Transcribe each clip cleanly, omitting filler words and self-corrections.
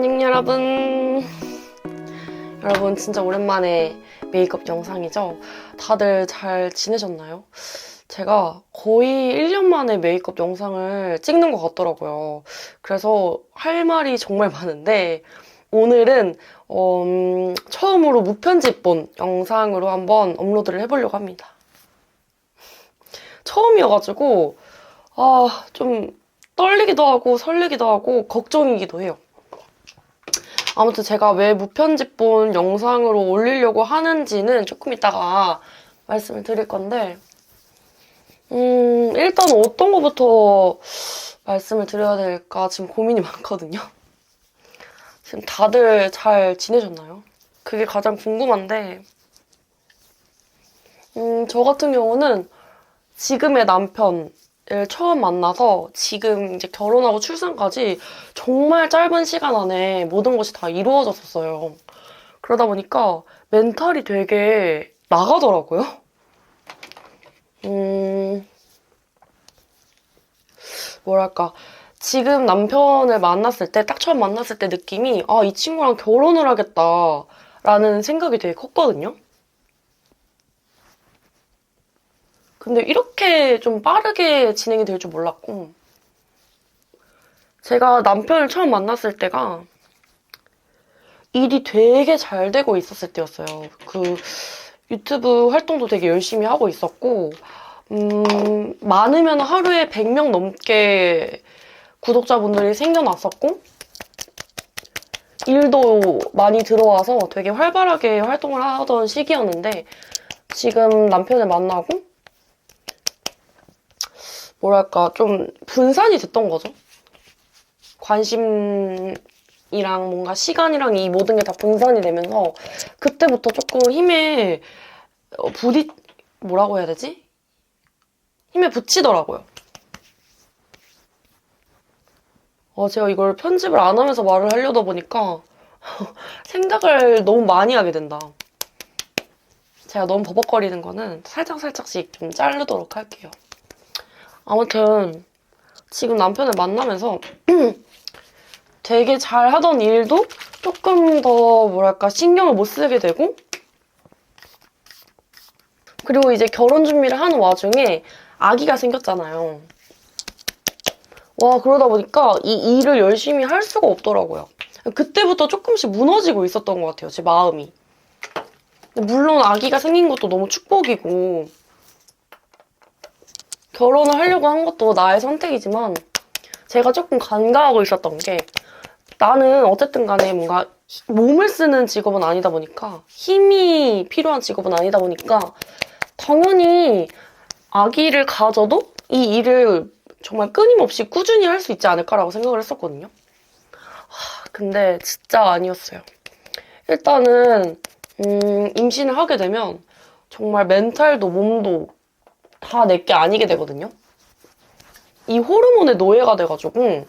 굿모닝 여러분. 여러분 진짜 오랜만에 메이크업 영상이죠? 다들 잘 지내셨나요? 제가 거의 1년 만에 메이크업 영상을 찍는 것 같더라고요. 그래서 할 말이 정말 많은데 오늘은 처음으로 무편집본 영상으로 한번 업로드를 해보려고 합니다. 처음이어가지고 좀 떨리기도 하고 설레기도 하고 걱정이기도 해요. 아무튼 제가 왜 무편집본 영상으로 올리려고 하는지는 조금 이따가 말씀을 드릴 건데 일단 어떤 거부터 말씀을 드려야 될까 지금 고민이 많거든요. 지금 다들 잘 지내셨나요? 그게 가장 궁금한데 저 같은 경우는 지금의 남편을 처음 만나서 지금 이제 결혼하고 출산까지 정말 짧은 시간 안에 모든 것이 다 이루어졌었어요. 그러다 보니까 멘탈이 되게 나가더라고요. 뭐랄까. 지금 남편을 만났을 때, 딱 처음 만났을 때 느낌이 이 친구랑 결혼을 하겠다라는 생각이 되게 컸거든요. 근데 이렇게 좀 빠르게 진행이 될 줄 몰랐고 제가 남편을 처음 만났을 때가 일이 되게 잘 되고 있었을 때였어요. 그 유튜브 활동도 되게 열심히 하고 있었고 많으면 하루에 100명 넘게 구독자분들이 생겨났었고 일도 많이 들어와서 되게 활발하게 활동을 하던 시기였는데 지금 남편을 만나고 뭐랄까 좀 분산이 됐던 거죠. 관심이랑 뭔가 시간이랑 이 모든 게 다 분산이 되면서 그때부터 조금 힘에 뭐라고 해야 되지? 힘에 부치더라고요. 제가 이걸 편집을 안 하면서 말을 하려다 보니까 생각을 너무 많이 하게 된다. 제가 너무 버벅거리는 거는 살짝씩 좀 자르도록 할게요. 아무튼 지금 남편을 만나면서 되게 잘 하던 일도 조금 더 뭐랄까 신경을 못 쓰게 되고 그리고 이제 결혼 준비를 하는 와중에 아기가 생겼잖아요. 그러다 보니까 이 일을 열심히 할 수가 없더라고요. 그때부터 조금씩 무너지고 있었던 것 같아요, 제 마음이. 물론 아기가 생긴 것도 너무 축복이고 결혼을 하려고 한 것도 나의 선택이지만 제가 조금 간과하고 있었던 게 나는 어쨌든 간에 뭔가 몸을 쓰는 직업은 아니다 보니까 힘이 필요한 직업은 아니다 보니까 당연히 아기를 가져도 이 일을 정말 끊임없이 꾸준히 할 수 있지 않을까라고 생각을 했었거든요. 근데 진짜 아니었어요. 일단은 임신을 하게 되면 정말 멘탈도 몸도 다 내게 아니게 되거든요. 이 호르몬의 노예가 돼가지고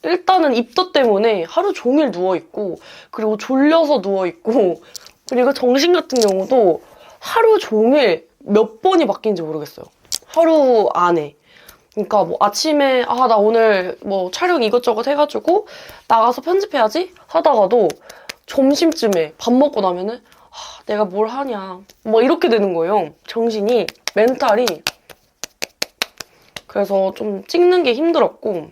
일단은 입덧 때문에 하루 종일 누워있고 그리고 졸려서 누워있고 그리고 정신 같은 경우도 하루 종일 몇 번이 바뀌는지 모르겠어요. 하루 안에. 그러니까 뭐 아침에 나 오늘 뭐 촬영 이것저것 해가지고 나가서 편집해야지 하다가도 점심쯤에 밥 먹고 나면은 내가 뭘 하냐 뭐 이렇게 되는 거예요. 정신이 멘탈이. 그래서 좀 찍는 게 힘들었고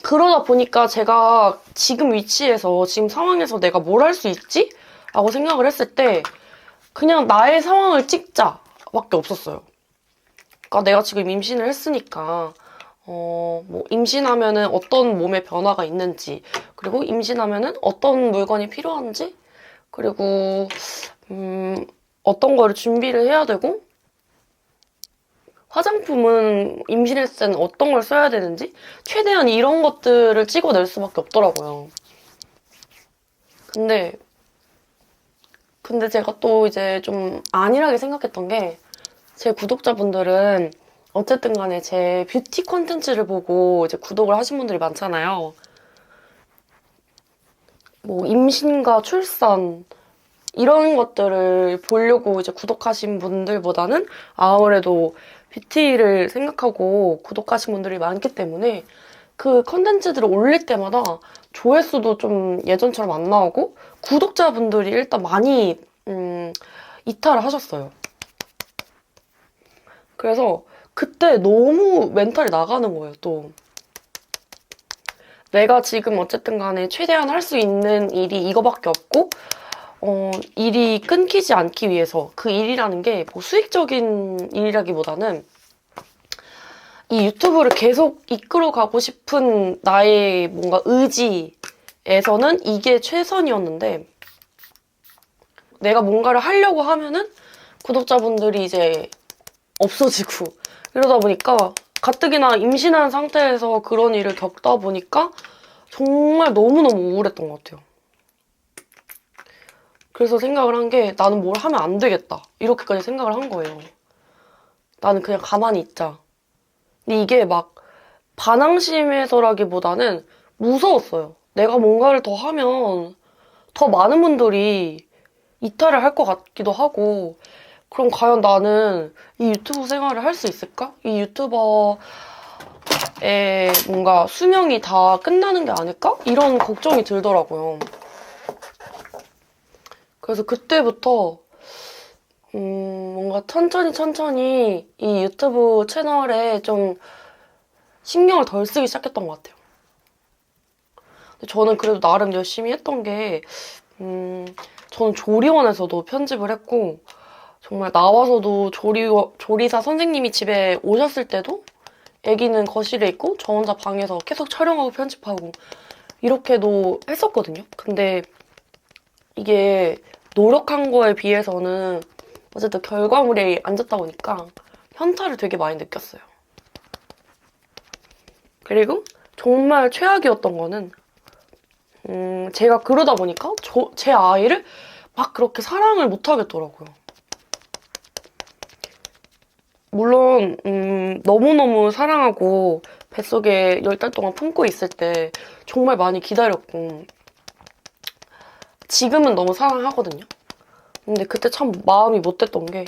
그러다 보니까 제가 지금 위치에서 지금 상황에서 내가 뭘 할 수 있지? 라고 생각을 했을 때 그냥 나의 상황을 찍자밖에 없었어요. 그러니까 내가 지금 임신을 했으니까 뭐 임신하면은 어떤 몸의 변화가 있는지 그리고 임신하면은 어떤 물건이 필요한지 그리고 어떤 거를 준비를 해야 되고 화장품은 임신했을 때는 어떤 걸 써야 되는지 최대한 이런 것들을 찍어낼 수밖에 없더라고요. 근데 제가 또 이제 좀 안일하게 생각했던 게 제 구독자분들은 어쨌든 간에 제 뷰티 콘텐츠를 보고 이제 구독을 하신 분들이 많잖아요. 뭐 임신과 출산 이런 것들을 보려고 이제 구독하신 분들보다는 아무래도 뷰티를 생각하고 구독하신 분들이 많기 때문에 그 컨텐츠들을 올릴 때마다 조회수도 좀 예전처럼 안 나오고 구독자분들이 일단 많이 이탈을 하셨어요. 그래서 그때 너무 멘탈이 나가는 거예요, 또. 내가 지금 어쨌든 간에 최대한 할 수 있는 일이 이거밖에 없고 일이 끊기지 않기 위해서 그 일이라는 게 뭐 수익적인 일이라기보다는 이 유튜브를 계속 이끌어가고 싶은 나의 뭔가 의지에서는 이게 최선이었는데 내가 뭔가를 하려고 하면은 구독자분들이 이제 없어지고 이러다 보니까 가뜩이나 임신한 상태에서 그런 일을 겪다 보니까 정말 너무너무 우울했던 것 같아요. 그래서 생각을 한 게 나는 뭘 하면 안 되겠다. 이렇게까지 생각을 한 거예요. 나는 그냥 가만히 있자. 근데 이게 막 반항심에서라기보다는 무서웠어요. 내가 뭔가를 더 하면 더 많은 분들이 이탈을 할 것 같기도 하고 그럼 과연 나는 이 유튜브 생활을 할 수 있을까? 이 유튜버의 뭔가 수명이 다 끝나는 게 아닐까? 이런 걱정이 들더라고요. 그래서 그때부터 뭔가 천천히 이 유튜브 채널에 좀 신경을 덜 쓰기 시작했던 것 같아요. 근데 저는 그래도 나름 열심히 했던 게 저는 조리원에서도 편집을 했고 정말 나와서도 조리사 선생님이 집에 오셨을 때도 아기는 거실에 있고 저 혼자 방에서 계속 촬영하고 편집하고 이렇게도 했었거든요. 근데 이게 노력한 거에 비해서는 어쨌든 결과물이 안 좋다 보니까 현타를 되게 많이 느꼈어요. 그리고 정말 최악이었던 거는 제가 그러다 보니까 제 아이를 막 그렇게 사랑을 못 하겠더라고요. 물론 너무너무 사랑하고 뱃속에 10달 동안 품고 있을 때 정말 많이 기다렸고 지금은 너무 사랑하거든요. 근데 그때 참 마음이 못됐던 게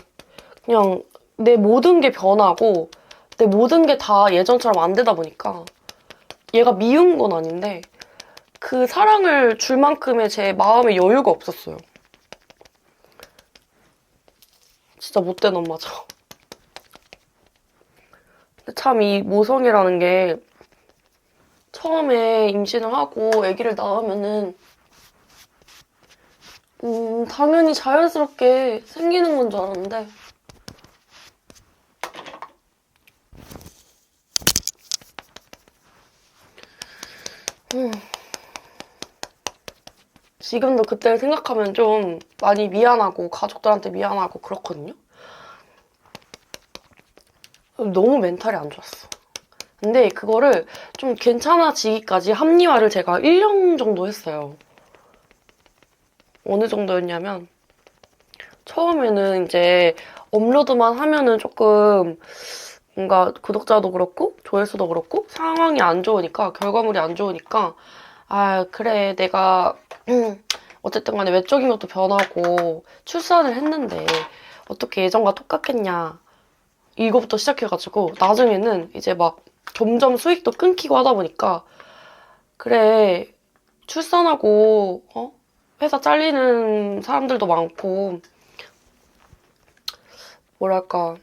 그냥 내 모든 게 변하고 내 모든 게 다 예전처럼 안 되다 보니까 얘가 미운 건 아닌데 그 사랑을 줄 만큼의 제 마음의 여유가 없었어요. 진짜 못된 엄마죠. 근데 참 이 모성애라는 게 처음에 임신을 하고 아기를 낳으면은 당연히 자연스럽게 생기는 건 줄 알았는데 지금도 그때를 생각하면 좀 많이 미안하고 가족들한테 미안하고 그렇거든요. 너무 멘탈이 안 좋았어. 근데 그거를 좀 괜찮아지기까지 합리화를 제가 1년 정도 했어요. 어느 정도였냐면 처음에는 이제 업로드만 하면은 조금 뭔가 구독자도 그렇고 조회수도 그렇고 상황이 안 좋으니까 결과물이 안 좋으니까 아 그래 내가 어쨌든 간에 외적인 것도 변하고 출산을 했는데 어떻게 예전과 똑같겠냐 이거부터 시작해가지고 나중에는 이제 막 점점 수익도 끊기고 하다 보니까 그래 출산하고 회사 잘리는 사람들도 많고 뭐랄까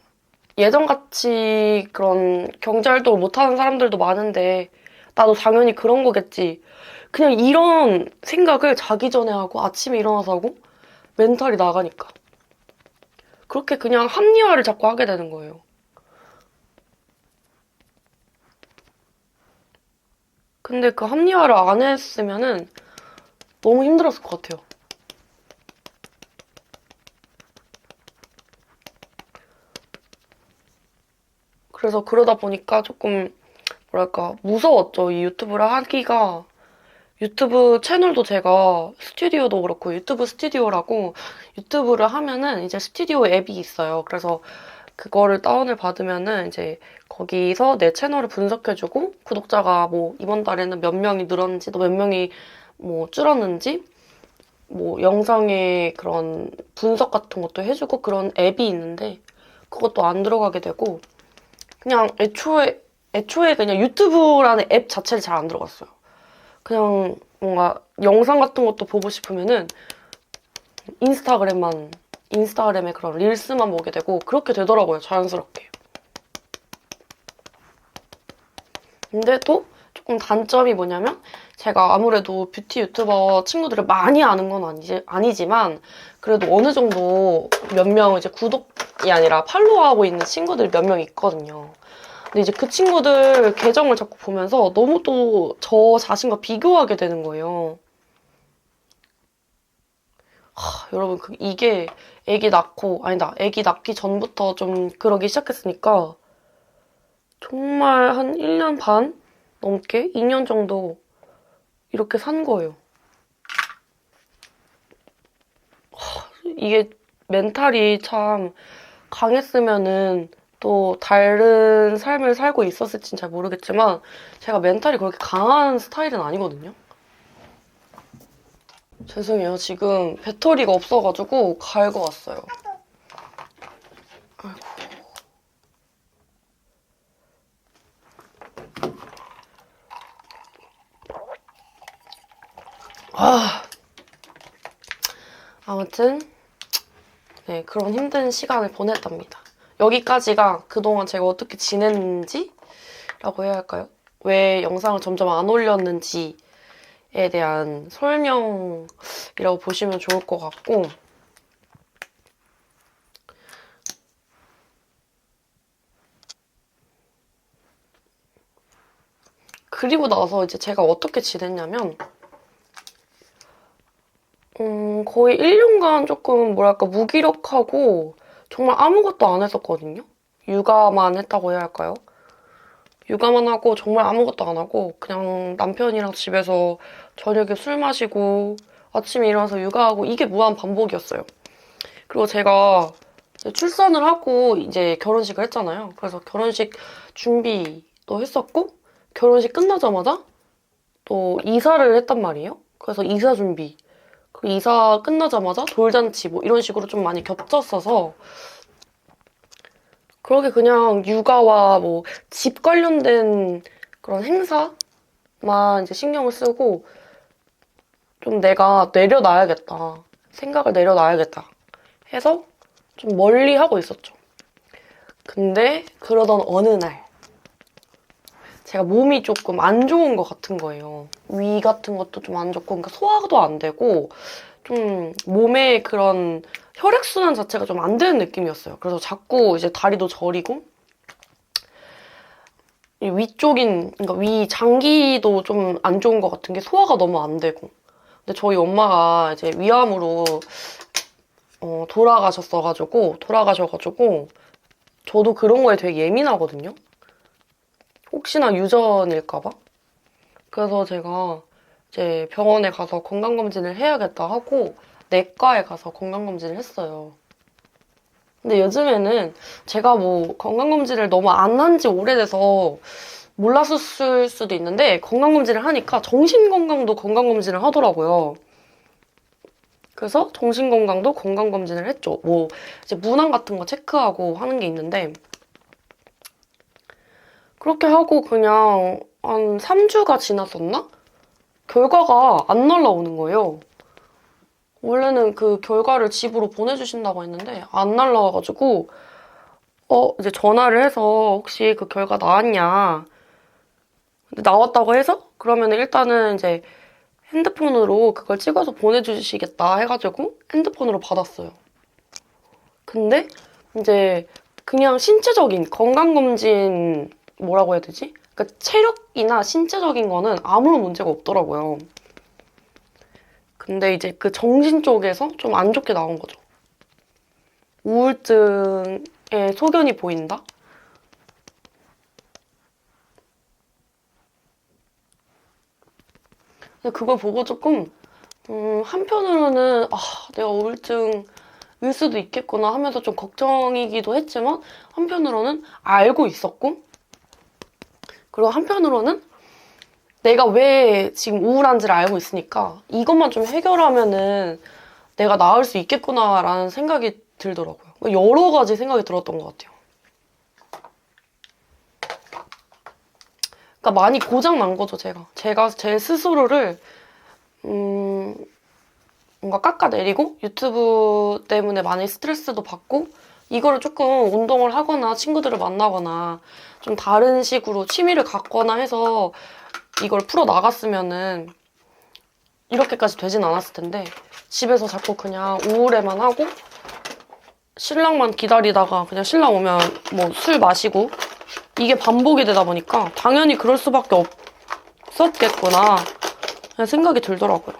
예전같이 그런 경제활동을 못하는 사람들도 많은데 나도 당연히 그런 거겠지. 그냥 이런 생각을 자기 전에 하고 아침에 일어나서 하고 멘탈이 나가니까. 그렇게 그냥 합리화를 자꾸 하게 되는 거예요. 근데 그 합리화를 안 했으면은 너무 힘들었을 것 같아요. 그래서 그러다 보니까 조금 뭐랄까 무서웠죠. 이 유튜브를 하기가. 유튜브 채널도 제가 스튜디오도 그렇고 유튜브 스튜디오라고 유튜브를 하면은 이제 스튜디오 앱이 있어요. 그래서 그거를 다운을 받으면은 이제 거기서 내 채널을 분석해주고 구독자가 뭐 이번 달에는 몇 명이 늘었는지 또 몇 명이 뭐 줄었는지 뭐 영상의 그런 분석 같은 것도 해주고 그런 앱이 있는데 그것도 안 들어가게 되고 그냥 애초에 그냥 유튜브라는 앱 자체를 잘 안 들어갔어요. 그냥 뭔가 영상 같은 것도 보고 싶으면은 인스타그램에 그런 릴스만 보게 되고 그렇게 되더라고요, 자연스럽게. 근데 또 조금 단점이 뭐냐면 제가 아무래도 뷰티 유튜버 친구들을 많이 아는 건 아니지만 그래도 어느 정도 몇 명 이제 구독이 아니라 팔로우하고 있는 친구들이 몇 명 있거든요. 근데 이제 그 친구들 계정을 자꾸 보면서 너무 또 저 자신과 비교하게 되는 거예요. 여러분, 이게 애기 낳기 전부터 좀 그러기 시작했으니까 정말 한 1년 반 넘게 2년 정도 이렇게 산 거예요. 이게 멘탈이 참 강했으면은 또 다른 삶을 살고 있었을진 잘 모르겠지만 제가 멘탈이 그렇게 강한 스타일은 아니거든요. 죄송해요. 지금 배터리가 없어가지고 갈고 왔어요. 아이고. 아무튼 네, 그런 힘든 시간을 보냈답니다. 여기까지가 그동안 제가 어떻게 지냈는지라고 해야 할까요? 왜 영상을 점점 안 올렸는지에 대한 설명이라고 보시면 좋을 것 같고 그리고 나서 이제 제가 어떻게 지냈냐면 거의 1년간 조금 뭐랄까 무기력하고 정말 아무것도 안 했었거든요. 육아만 했다고 해야 할까요? 육아만 하고 정말 아무것도 안 하고 그냥 남편이랑 집에서 저녁에 술 마시고 아침에 일어나서 육아하고 이게 무한 반복이었어요. 그리고 제가 출산을 하고 이제 결혼식을 했잖아요. 그래서 결혼식 준비도 했었고 결혼식 끝나자마자 또 이사를 했단 말이에요. 그래서 이사 준비 그리고 이사 끝나자마자 돌잔치 뭐 이런 식으로 좀 많이 겹쳤어서 그러게 그냥 육아와 뭐 집 관련된 그런 행사만 이제 신경을 쓰고 좀 내가 내려놔야겠다. 생각을 내려놔야겠다. 해서 좀 멀리 하고 있었죠. 근데 그러던 어느 날 제가 몸이 조금 안 좋은 것 같은 거예요. 위 같은 것도 좀 안 좋고 그러니까 소화도 안 되고 좀 몸에 그런 혈액순환 자체가 좀 안 되는 느낌이었어요. 그래서 자꾸 이제 다리도 저리고 그러니까 위 장기도 좀 안 좋은 것 같은 게 소화가 너무 안 되고. 근데 저희 엄마가 이제 위암으로 돌아가셔가지고 저도 그런 거에 되게 예민하거든요. 혹시나 유전일까봐. 그래서 제가 이제 병원에 가서 건강검진을 해야겠다 하고 내과에 가서 건강검진을 했어요. 근데 요즘에는 제가 뭐 건강검진을 너무 안 한 지 오래돼서 몰랐을 수도 있는데 건강검진을 하니까 정신건강도 건강검진을 하더라고요. 그래서 정신건강도 건강검진을 했죠. 뭐 이제 문항 같은 거 체크하고 하는 게 있는데 그렇게 하고 그냥 한 3주가 지났었나? 결과가 안 날라오는 거예요. 원래는 그 결과를 집으로 보내주신다고 했는데 안 날라와가지고 이제 전화를 해서 혹시 그 결과 나왔냐. 근데 나왔다고 해서 그러면 일단은 이제 핸드폰으로 그걸 찍어서 보내주시겠다 해가지고 핸드폰으로 받았어요. 근데 이제 그냥 신체적인 건강검진 뭐라고 해야 되지? 그러니까 체력이나 신체적인 거는 아무런 문제가 없더라고요. 근데 이제 그 정신 쪽에서 좀 안 좋게 나온 거죠. 우울증의 소견이 보인다? 근데 그걸 보고 조금 한편으로는 내가 우울증일 수도 있겠구나 하면서 좀 걱정이기도 했지만 한편으로는 알고 있었고 그리고 한편으로는 내가 왜 지금 우울한지를 알고 있으니까 이것만 좀 해결하면은 내가 나을 수 있겠구나라는 생각이 들더라고요. 여러 가지 생각이 들었던 것 같아요. 그러니까 많이 고장 난 거죠, 제가 제 스스로를 뭔가 깎아내리고 유튜브 때문에 많이 스트레스도 받고 이거를 조금 운동을 하거나 친구들을 만나거나 좀 다른 식으로 취미를 갖거나 해서 이걸 풀어나갔으면은 이렇게까지 되진 않았을 텐데 집에서 자꾸 그냥 우울해만 하고 신랑만 기다리다가 그냥 신랑 오면 뭐 술 마시고 이게 반복이 되다 보니까 당연히 그럴 수밖에 없었겠구나 그냥 생각이 들더라고요.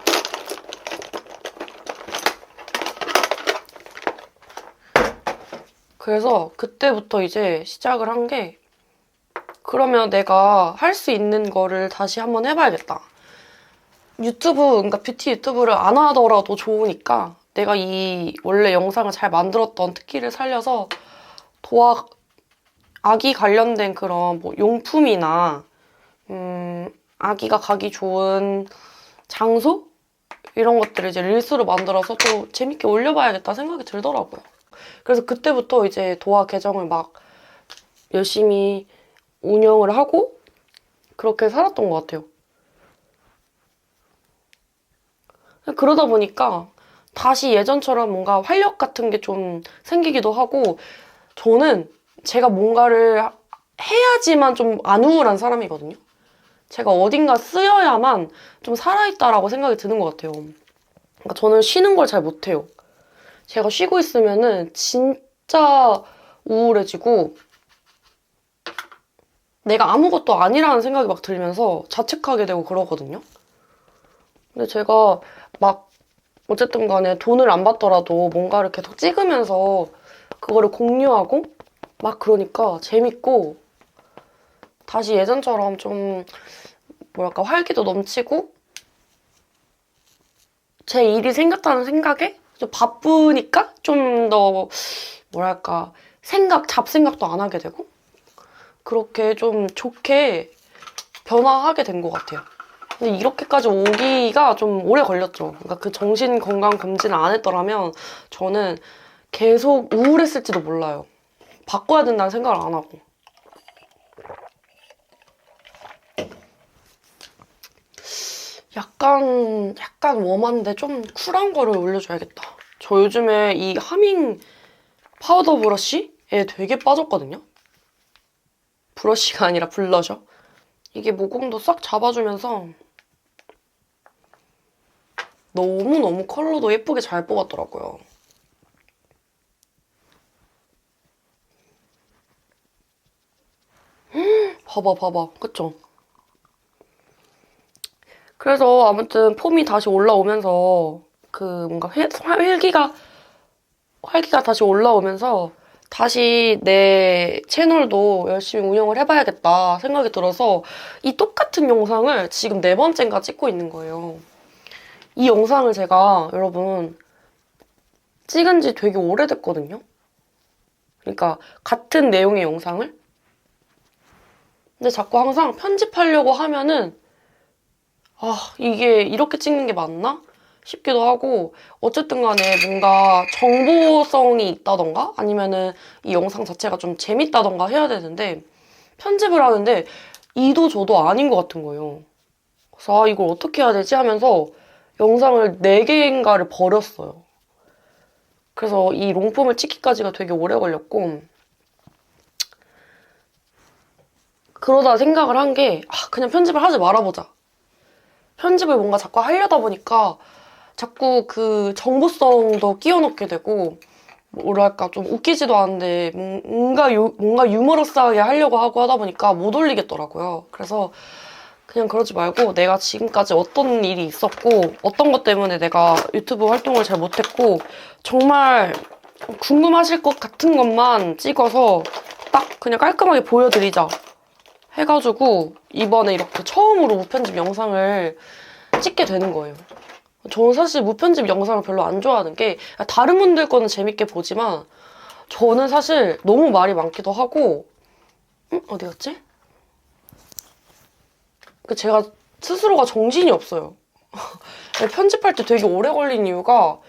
그래서 그때부터 이제 시작을 한 게 그러면 내가 할 수 있는 거를 다시 한번 해봐야겠다. 그러니까 뷰티 유튜브를 안 하더라도 좋으니까 내가 이 원래 영상을 잘 만들었던 특기를 살려서 아기 관련된 그런 뭐 용품이나 아기가 가기 좋은 장소? 이런 것들을 이제 릴스로 만들어서 또 재밌게 올려봐야겠다 생각이 들더라고요. 그래서 그때부터 이제 도화 계정을 막 열심히 운영을 하고 그렇게 살았던 것 같아요. 그러다 보니까 다시 예전처럼 뭔가 활력 같은 게 좀 생기기도 하고 저는 제가 뭔가를 해야지만 좀 안 우울한 사람이거든요. 제가 어딘가 쓰여야만 좀 살아있다라고 생각이 드는 것 같아요. 그러니까 저는 쉬는 걸 잘 못해요. 제가 쉬고 있으면은 진짜 우울해지고 내가 아무것도 아니라는 생각이 막 들면서 자책하게 되고 그러거든요. 근데 제가 막 어쨌든 간에 돈을 안 받더라도 뭔가를 계속 찍으면서 그거를 공유하고 막 그러니까 재밌고 다시 예전처럼 좀 뭐랄까 활기도 넘치고 제 일이 생겼다는 생각에 좀 바쁘니까 좀 더 뭐랄까 잡생각도 안 하게 되고 그렇게 좀 좋게 변화하게 된 것 같아요. 근데 이렇게까지 오기가 좀 오래 걸렸죠. 그러니까 그 정신건강검진을 안 했더라면 저는 계속 우울했을지도 몰라요. 바꿔야 된다는 생각을 안 하고. 약간 웜한데 좀 쿨한 거를 올려줘야겠다. 저 요즘에 이 하밍 파우더 브러쉬에 되게 빠졌거든요. 브러쉬가 아니라 블러셔. 이게 모공도 싹 잡아주면서 너무너무 컬러도 예쁘게 잘 뽑았더라고요. 봐봐. 그쵸? 그래서 아무튼 폼이 다시 올라오면서 그 뭔가 활기가 다시 올라오면서 다시 내 채널도 열심히 운영을 해봐야겠다 생각이 들어서 이 똑같은 영상을 지금 4번째인가 찍고 있는 거예요. 이 영상을 제가 여러분 찍은 지 되게 오래됐거든요. 그러니까 같은 내용의 영상을. 근데 자꾸 항상 편집하려고 하면은 이게 이렇게 찍는 게 맞나? 싶기도 하고 어쨌든 간에 뭔가 정보성이 있다던가 아니면은 이 영상 자체가 좀 재밌다던가 해야 되는데 편집을 하는데 이도 저도 아닌 것 같은 거예요. 그래서 이걸 어떻게 해야 되지 하면서 영상을 4개인가를 버렸어요. 그래서 이 롱폼을 찍기까지가 되게 오래 걸렸고 그러다 생각을 한 게 그냥 편집을 하지 말아보자. 편집을 뭔가 자꾸 하려다 보니까 자꾸 그 정보성도 끼워 넣게 되고 뭐랄까 좀 웃기지도 않은데 뭔가 유머러스하게 하려고 하고 하다 보니까 못 올리겠더라고요. 그래서 그냥 그러지 말고 내가 지금까지 어떤 일이 있었고 어떤 것 때문에 내가 유튜브 활동을 잘 못했고 정말 궁금하실 것 같은 것만 찍어서 딱 그냥 깔끔하게 보여드리자 해가지고 이번에 이렇게 처음으로 무편집 영상을 찍게 되는 거예요. 저는 사실 무편집 영상을 별로 안 좋아하는 게 다른 분들 거는 재밌게 보지만 저는 사실 너무 말이 많기도 하고 어디 갔지? 제가 스스로가 정신이 없어요. 편집할 때 되게 오래 걸린 이유가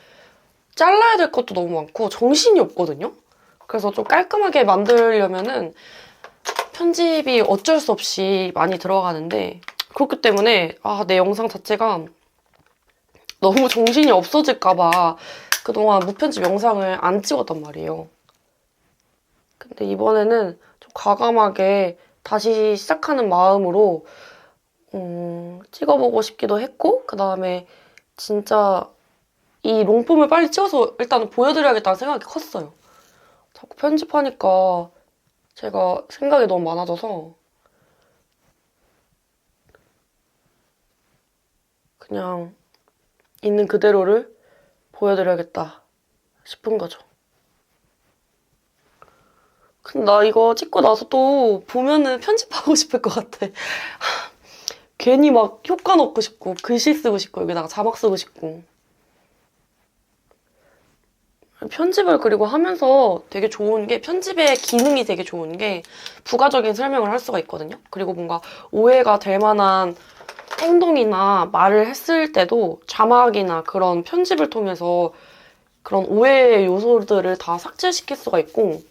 잘라야 될 것도 너무 많고 정신이 없거든요. 그래서 좀 깔끔하게 만들려면은 편집이 어쩔 수 없이 많이 들어가는데 그렇기 때문에 내 영상 자체가 너무 정신이 없어질까봐 그동안 무편집 영상을 안 찍었단 말이에요. 근데 이번에는 좀 과감하게 다시 시작하는 마음으로 찍어보고 싶기도 했고 그 다음에 진짜 이 롱폼을 빨리 찍어서 일단 보여드려야겠다는 생각이 컸어요. 자꾸 편집하니까 제가 생각이 너무 많아져서 그냥 있는 그대로를 보여드려야겠다 싶은 거죠. 근데 나 이거 찍고 나서 또 보면은 편집하고 싶을 것 같아. 괜히 막 효과 넣고 싶고 글씨 쓰고 싶고 여기다가 자막 쓰고 싶고 편집을 그리고 하면서 되게 좋은 게 편집의 기능이 되게 좋은 게 부가적인 설명을 할 수가 있거든요. 그리고 뭔가 오해가 될 만한 행동이나 말을 했을 때도 자막이나 그런 편집을 통해서 그런 오해의 요소들을 다 삭제시킬 수가 있고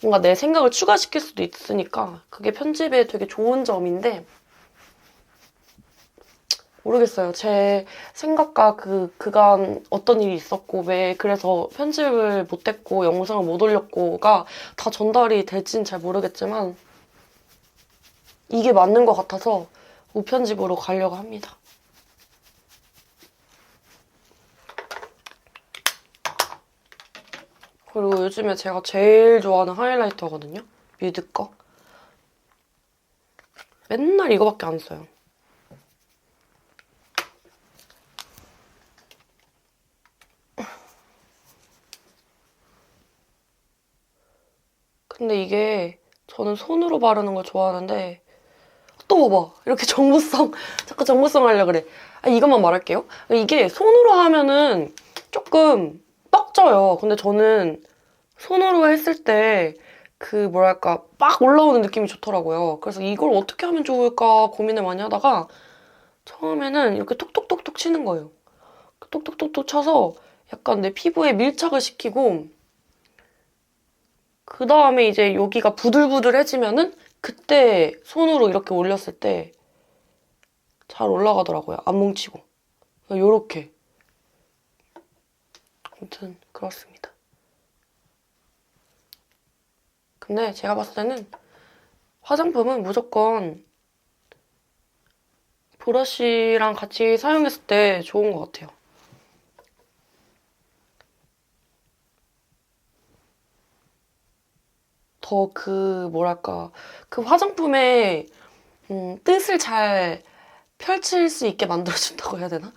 뭔가 내 생각을 추가시킬 수도 있으니까 그게 편집에 되게 좋은 점인데 모르겠어요. 제 생각과 그간 어떤 일이 있었고 왜 그래서 편집을 못했고 영상을 못 올렸고가 다 전달이 될지는 잘 모르겠지만 이게 맞는 것 같아서 무편집으로 가려고 합니다. 그리고 요즘에 제가 제일 좋아하는 하이라이터거든요. 뮤드 거. 맨날 이거밖에 안 써요. 근데 이게 저는 손으로 바르는 걸 좋아하는데 또 봐봐. 이렇게 정보성 자꾸 정보성 하려고 그래. 이것만 말할게요. 이게 손으로 하면은 조금 떡져요. 근데 저는 손으로 했을 때 뭐랄까 막 올라오는 느낌이 좋더라고요. 그래서 이걸 어떻게 하면 좋을까 고민을 많이 하다가 처음에는 이렇게 톡톡톡톡 치는 거예요. 톡톡톡톡 쳐서 약간 내 피부에 밀착을 시키고 그 다음에 이제 여기가 부들부들해지면은 그때 손으로 이렇게 올렸을 때 잘 올라가더라고요. 안 뭉치고. 요렇게. 아무튼 그렇습니다. 근데 제가 봤을 때는 화장품은 무조건 브러쉬랑 같이 사용했을 때 좋은 것 같아요. 더 뭐랄까 그 화장품의 뜻을 잘 펼칠 수 있게 만들어준다고 해야 되나?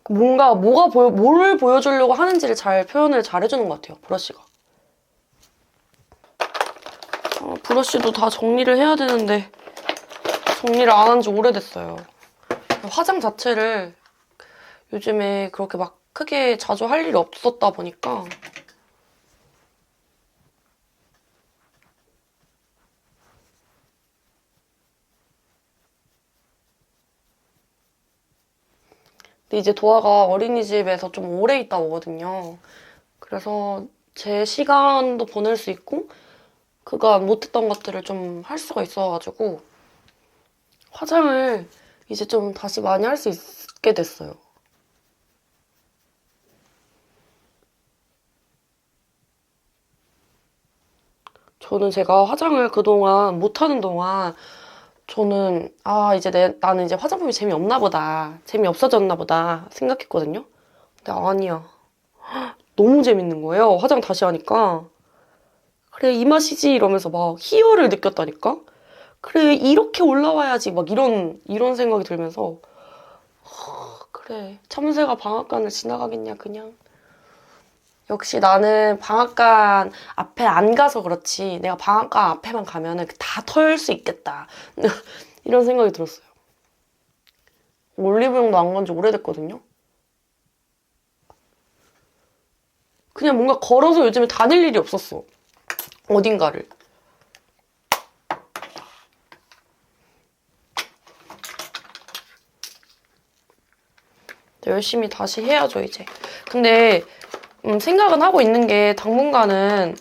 뭔가 뭘 보여주려고 하는지를 잘 표현을 잘 해주는 것 같아요, 브러쉬가. 브러쉬도 다 정리를 해야 되는데 정리를 안 한 지 오래됐어요. 화장 자체를 요즘에 그렇게 막 크게 자주 할 일이 없었다 보니까 근데 이제 도아가 어린이집에서 좀 오래 있다 오거든요. 그래서 제 시간도 보낼 수 있고 그간 못했던 것들을 좀 할 수가 있어가지고 화장을 이제 좀 다시 많이 할 수 있게 됐어요. 저는 제가 화장을 그동안 못하는 동안 저는 이제 나는 이제 화장품이 재미없나 보다. 재미없어졌나 보다 생각했거든요. 근데 아니야. 너무 재밌는 거예요. 화장 다시 하니까. 그래 이 맛이지 이러면서 막 희열을 느꼈다니까. 그래 이렇게 올라와야지 막 이런 생각이 들면서 그래 참새가 방앗간을 지나가겠냐 그냥. 역시 나는 방앗간 앞에 안 가서 그렇지 내가 방앗간 앞에만 가면은 다 털 수 있겠다. 이런 생각이 들었어요. 올리브영도 안 간 지 오래됐거든요. 그냥 뭔가 걸어서 요즘에 다닐 일이 없었어. 어딘가를. 열심히 다시 해야죠 이제. 근데 생각은 하고 있는 게 당분간은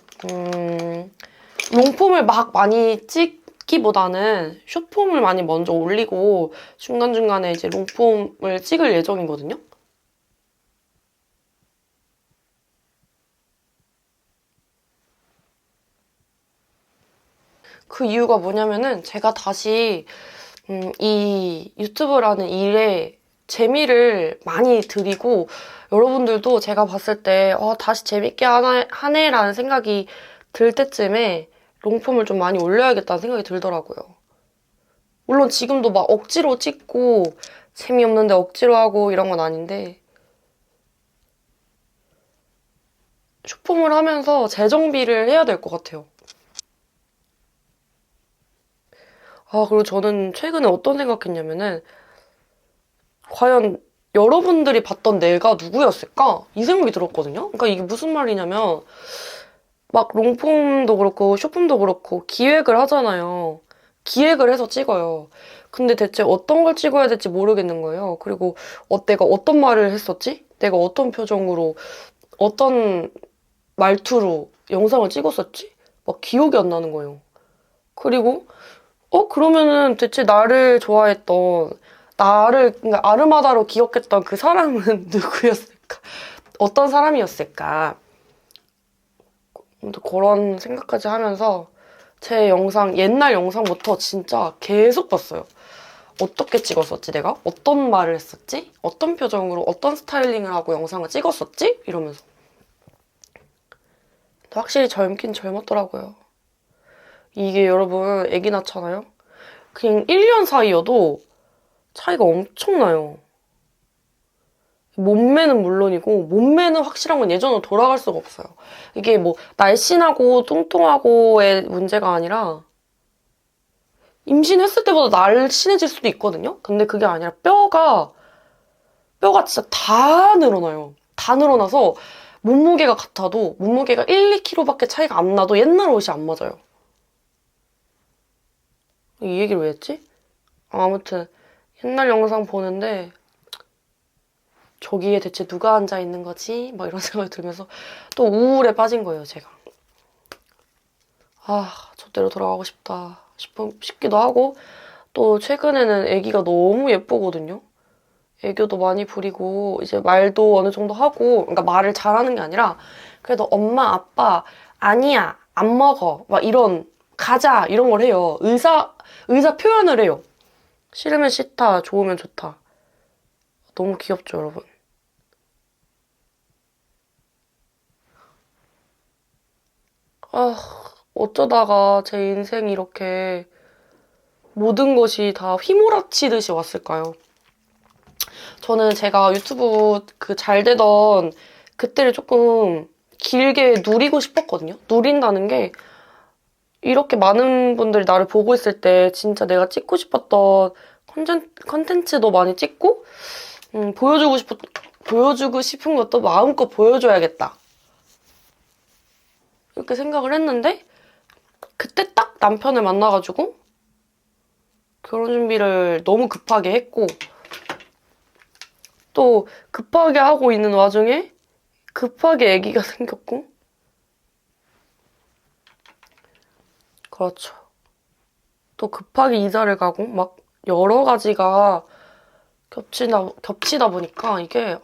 롱폼을 막 많이 찍기보다는 숏폼을 많이 먼저 올리고 중간중간에 이제 롱폼을 찍을 예정이거든요. 그 이유가 뭐냐면은 제가 다시 이 유튜브라는 일에 재미를 많이 드리고 여러분들도 제가 봤을 때 다시 재밌게 하네라는 생각이 들 때쯤에 롱폼을 좀 많이 올려야겠다는 생각이 들더라고요. 물론 지금도 막 억지로 찍고 재미없는데 억지로 하고 이런 건 아닌데 숏폼을 하면서 재정비를 해야 될 것 같아요. 그리고 저는 최근에 어떤 생각했냐면은 과연 여러분들이 봤던 내가 누구였을까? 이 생각이 들었거든요. 그러니까 이게 무슨 말이냐면 막 롱폼도 그렇고 숏폼도 그렇고 기획을 하잖아요. 기획을 해서 찍어요. 근데 대체 어떤 걸 찍어야 될지 모르겠는 거예요. 그리고 내가 어떤 말을 했었지? 내가 어떤 표정으로 어떤 말투로 영상을 찍었었지? 막 기억이 안 나는 거예요. 그리고 그러면은 대체 나를 좋아했던 그러니까 아르마다로 기억했던 그 사람은 누구였을까? 어떤 사람이었을까? 그런 생각까지 하면서 제 영상, 옛날 영상부터 진짜 계속 봤어요. 어떻게 찍었었지, 내가? 어떤 말을 했었지? 어떤 표정으로, 어떤 스타일링을 하고 영상을 찍었었지? 이러면서. 확실히 젊긴 젊었더라고요. 이게 여러분, 애기 낳잖아요? 그냥 1년 사이여도 차이가 엄청나요. 몸매는 물론이고 몸매는 확실한 건 예전으로 돌아갈 수가 없어요. 이게 뭐 날씬하고 뚱뚱하고의 문제가 아니라 임신했을 때보다 날씬해질 수도 있거든요. 근데 그게 아니라 뼈가 진짜 다 늘어나요. 다 늘어나서 몸무게가 같아도 몸무게가 1, 2kg밖에 차이가 안 나도 옛날 옷이 안 맞아요. 이 얘기를 왜 했지? 아무튼 옛날 영상 보는데 저기에 대체 누가 앉아 있는 거지? 막 이런 생각이 들면서 또 우울에 빠진 거예요, 제가. 저때로 돌아가고 싶다 싶기도 하고 또 최근에는 애기가 너무 예쁘거든요. 애교도 많이 부리고 이제 말도 어느 정도 하고 그러니까 말을 잘하는 게 아니라 그래도 엄마, 아빠, 아니야, 안 먹어 막 이런 가자 이런 걸 해요. 의사 표현을 해요. 싫으면 싫다, 좋으면 좋다. 너무 귀엽죠, 여러분? 어쩌다가 제 인생이 이렇게 모든 것이 다 휘몰아치듯이 왔을까요? 저는 제가 유튜브 그 잘 되던 그때를 조금 길게 누리고 싶었거든요. 누린다는 게 이렇게 많은 분들이 나를 보고 있을 때 진짜 내가 찍고 싶었던 컨텐츠도 많이 찍고 보여주고 싶은 것도 마음껏 보여줘야겠다. 이렇게 생각을 했는데 그때 딱 남편을 만나가지고 결혼 준비를 너무 급하게 했고 또 급하게 하고 있는 와중에 급하게 아기가 생겼고 그렇죠. 또 급하게 이사를 가고 막 여러 가지가 겹치다 보니까 이게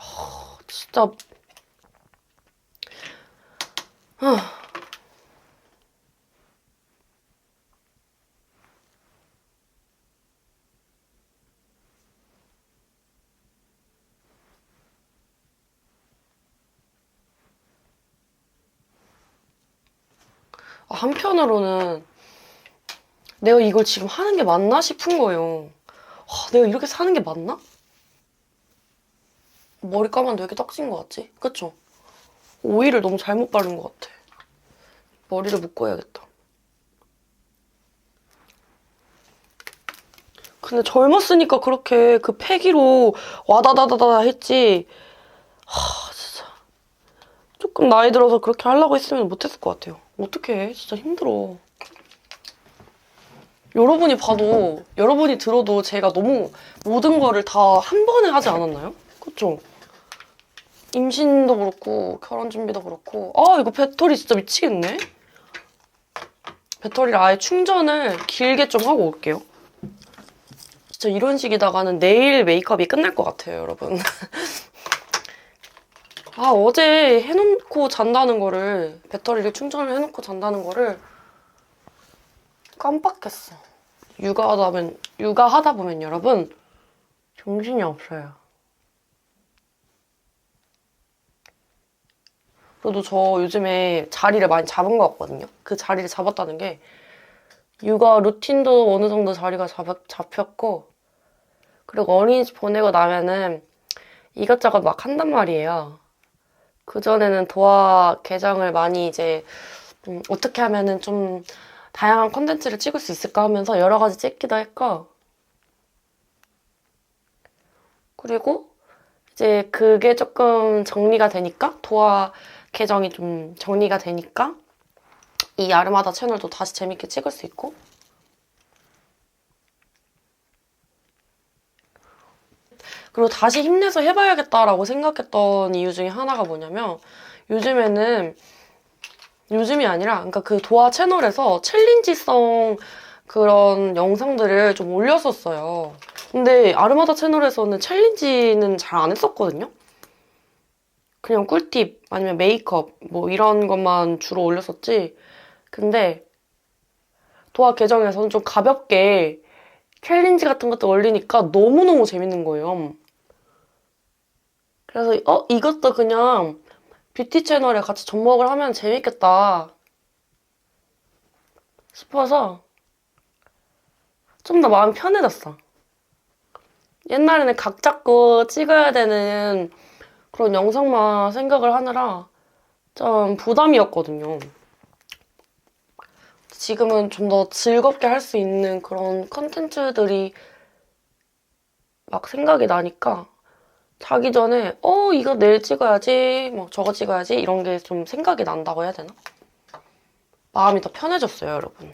진짜 한편으로는 내가 이걸 지금 하는 게 맞나 싶은 거예요. 내가 이렇게 사는 게 맞나? 머리 감았는데 왜 이렇게 떡진 것 같지? 그쵸? 오일을 너무 잘못 바른 것 같아. 머리를 묶어야겠다. 근데 젊었으니까 그렇게 그 패기로 와다다다다 했지. 진짜. 조금 나이 들어서 그렇게 하려고 했으면 못했을 것 같아요. 어떡해. 진짜 힘들어. 여러분이 들어도 제가 너무 모든 거를 다 한 번에 하지 않았나요? 그쵸? 임신도 그렇고 결혼 준비도 그렇고 이거 배터리 진짜 미치겠네. 배터리를 아예 충전을 길게 좀 하고 올게요. 진짜 이런 식이다가는 내일 메이크업이 끝날 것 같아요, 여러분. 아, 어제 해놓고 잔다는 거를, 배터리를 충전을 해놓고 잔다는 거를 깜빡했어. 육아하다 보면 여러분, 정신이 없어요. 그래도 저 요즘에 자리를 많이 잡은 것 같거든요. 그 자리를 잡았다는 게 육아 루틴도 어느 정도 자리가 잡혔고, 그리고 어린이집 보내고 나면은 이것저것 막 한단 말이에요. 그전에는 도화 계정을 많이 이제 어떻게 하면은 좀 다양한 콘텐츠를 찍을 수 있을까 하면서 여러 가지 찍기도 했고, 그리고 이제 그게 조금 정리가 되니까, 도화 계정이 좀 정리가 되니까 이 아르마다 채널도 다시 재밌게 찍을 수 있고, 그리고 다시 힘내서 해봐야겠다라고 생각했던 이유 중에 하나가 뭐냐면, 요즘에는 요즘이 아니라, 그러니까 그 도화 채널에서 챌린지성 그런 영상들을 좀 올렸었어요. 근데 아르마다 채널에서는 챌린지는 잘 안 했었거든요? 그냥 꿀팁 아니면 메이크업 뭐 이런 것만 주로 올렸었지. 근데 도화 계정에서는 좀 가볍게 챌린지 같은 것도 올리니까 너무너무 재밌는 거예요. 그래서 이것도 그냥 뷰티 채널에 같이 접목을 하면 재밌겠다 싶어서 좀 더 마음이 편해졌어. 옛날에는 각 잡고 찍어야 되는 그런 영상만 생각을 하느라 좀 부담이었거든요. 지금은 좀 더 즐겁게 할 수 있는 그런 컨텐츠들이 막 생각이 나니까 자기 전에 이거 내일 찍어야지, 뭐 저거 찍어야지 이런 게 좀 생각이 난다고 해야 되나? 마음이 더 편해졌어요, 여러분.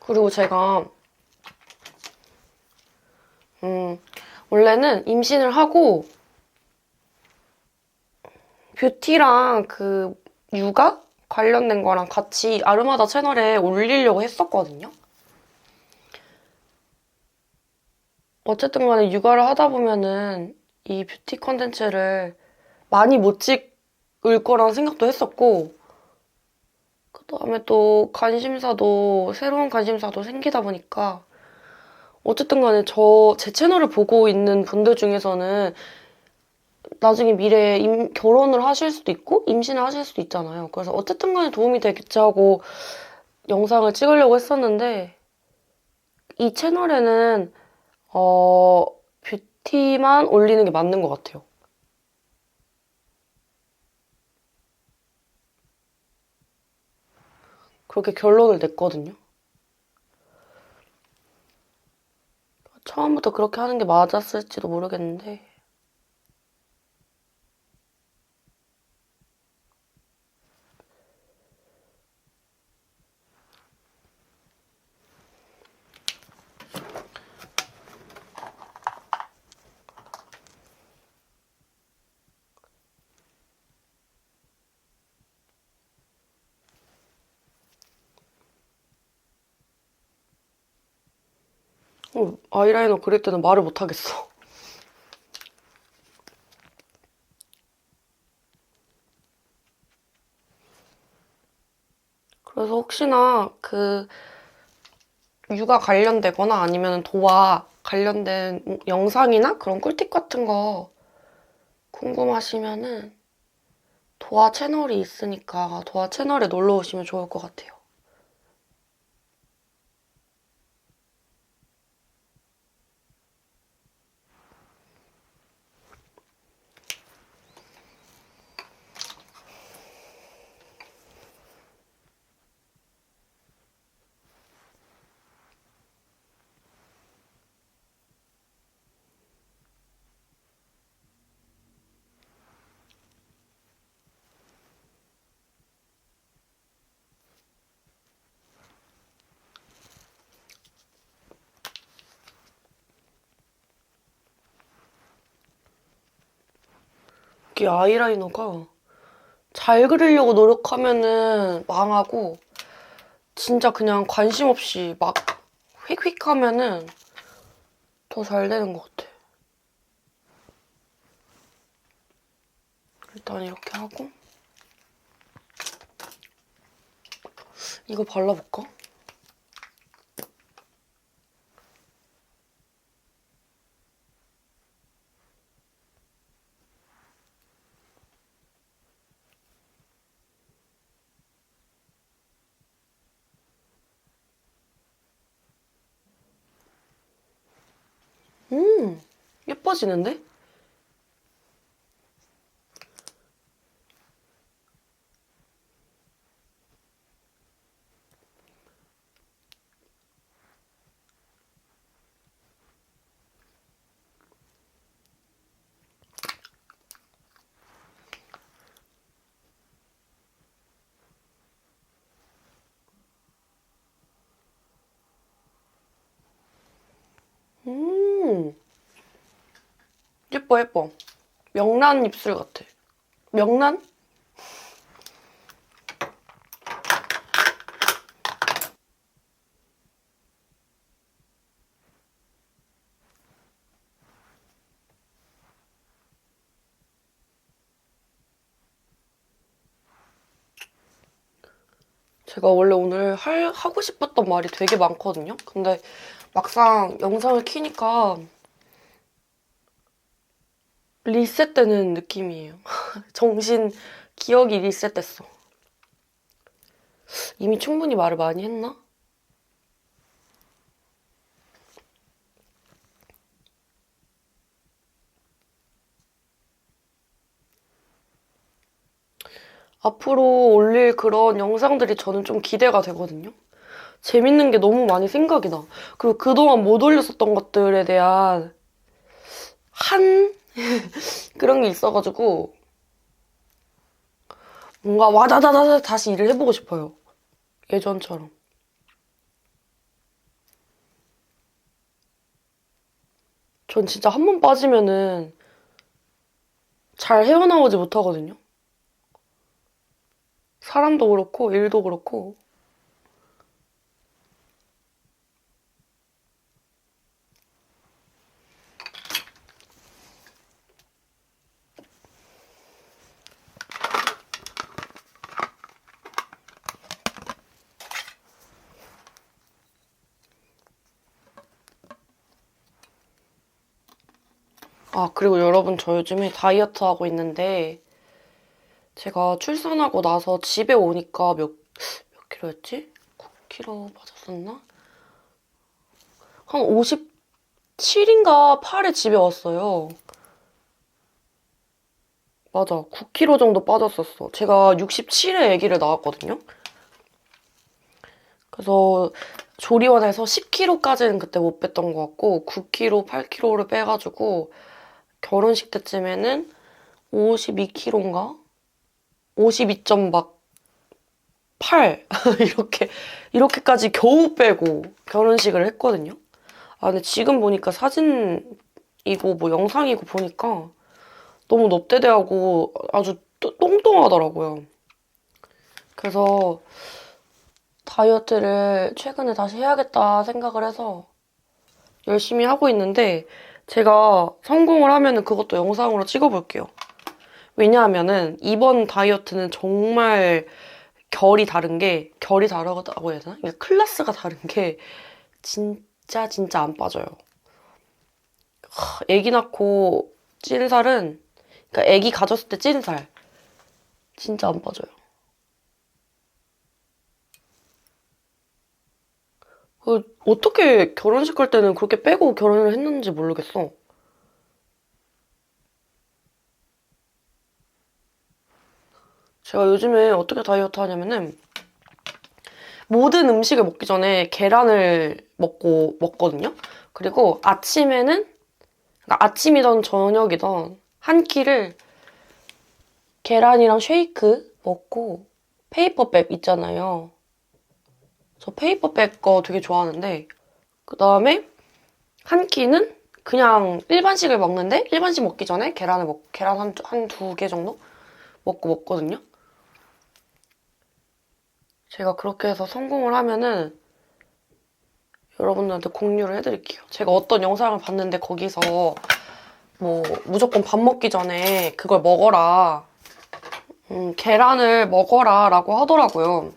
그리고 제가 원래는 임신을 하고 뷰티랑 그 육아 관련된 거랑 같이 아르마다 채널에 올리려고 했었거든요. 어쨌든 간에 육아를 하다 보면은 이 뷰티 컨텐츠를 많이 못 찍을 거라는 생각도 했었고, 그 다음에 또 새로운 관심사도 생기다 보니까, 어쨌든 간에 제 채널을 보고 있는 분들 중에서는 나중에 미래에 결혼을 하실 수도 있고, 임신을 하실 수도 있잖아요. 그래서 어쨌든 간에 도움이 되겠지 하고 영상을 찍으려고 했었는데, 이 채널에는, 뷰티만 올리는 게 맞는 것 같아요. 그렇게 결론을 냈거든요. 처음부터 그렇게 하는 게 맞았을지도 모르겠는데. 아이라이너 그릴 때는 말을 못하겠어. 그래서 혹시나 육아 관련되거나 아니면 도화 관련된 영상이나 그런 꿀팁 같은 거 궁금하시면은 도화 채널이 있으니까 도화 채널에 놀러 오시면 좋을 것 같아요. 특히 아이라이너가 잘 그리려고 노력하면은 망하고 진짜 그냥 관심 없이 막 휙휙 하면은 더 잘 되는 것 같아. 일단 이렇게 하고 이거 발라볼까? 예뻐지는데? 예뻐, 예뻐. 명란 입술 같아. 명란? 제가 원래 오늘 하고 싶었던 말이 되게 많거든요? 근데 막상 영상을 키니까 리셋되는 느낌이에요. 정신, 기억이 리셋됐어. 이미 충분히 말을 많이 했나? 앞으로 올릴 그런 영상들이 저는 좀 기대가 되거든요. 재밌는 게 너무 많이 생각이 나. 그리고 그동안 못 올렸었던 것들에 대한 그런 게 있어가지고 뭔가 와다다다다 다시 일을 해보고 싶어요. 예전처럼. 전 진짜 한 번 빠지면은 잘 헤어나오지 못하거든요. 사람도 그렇고 일도 그렇고. 아, 그리고 여러분 저 요즘에 다이어트 하고 있는데 제가 출산하고 나서 집에 오니까 몇 킬로였지? 9킬로 빠졌었나? 한 57인가 8에 집에 왔어요. 맞아, 9킬로 정도 빠졌었어. 제가 67에 아기를 낳았거든요. 그래서 조리원에서 10킬로까지는 그때 못 뺐던 것 같고 9킬로, 8킬로를 빼가지고 결혼식 때쯤에는 52킬로인가? 52점 8 이렇게까지 겨우 빼고 결혼식을 했거든요. 아 근데 지금 보니까 사진이고 뭐 영상이고 보니까 너무 넙대대하고 아주 똥똥하더라고요. 그래서 다이어트를 최근에 다시 해야겠다 생각을 해서 열심히 하고 있는데 제가 성공을 하면은 그것도 영상으로 찍어볼게요. 왜냐하면은 이번 다이어트는 정말 결이 다르다고 해야 되나? 그러니까 클래스가 다른 게 진짜 안 빠져요. 애기 낳고 찐 살은 그러니까 애기 가졌을 때 찐 살 진짜 안 빠져요. 어떻게 결혼식 갈 때는 그렇게 빼고 결혼을 했는지 모르겠어. 제가 요즘에 어떻게 다이어트 하냐면은 모든 음식을 먹기 전에 계란을 먹거든요. 그리고 아침에는 그러니까 아침이든 저녁이든 한 끼를 계란이랑 쉐이크 먹고 페이퍼백 있잖아요. 저 페이퍼백 거 되게 좋아하는데 그 다음에 한 끼는 그냥 일반식을 먹는데 일반식 먹기 전에 계란 한 두 개 정도 먹고 먹거든요. 제가 그렇게 해서 성공을 하면은 여러분들한테 공유를 해드릴게요. 제가 어떤 영상을 봤는데 거기서 뭐 무조건 밥 먹기 전에 그걸 먹어라. 계란을 먹어라 라고 하더라고요.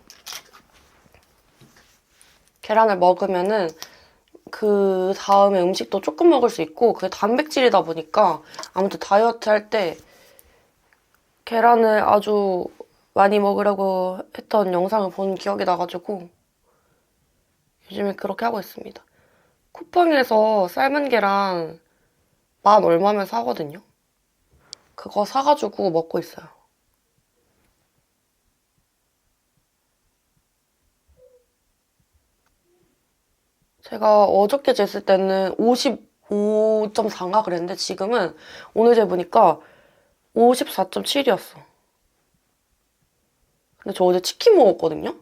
계란을 먹으면은 그 다음에 음식도 조금 먹을 수 있고 그게 단백질이다 보니까 아무튼 다이어트 할 때 계란을 아주 많이 먹으려고 했던 영상을 본 기억이 나가지고 요즘에 그렇게 하고 있습니다. 쿠팡에서 삶은 계란 10,000 얼마면 사거든요. 그거 사가지고 먹고 있어요. 제가 어저께 쟀을 때는 55.4인가 그랬는데 지금은 오늘 재보니까 54.7이었어. 근데 저 어제 치킨 먹었거든요?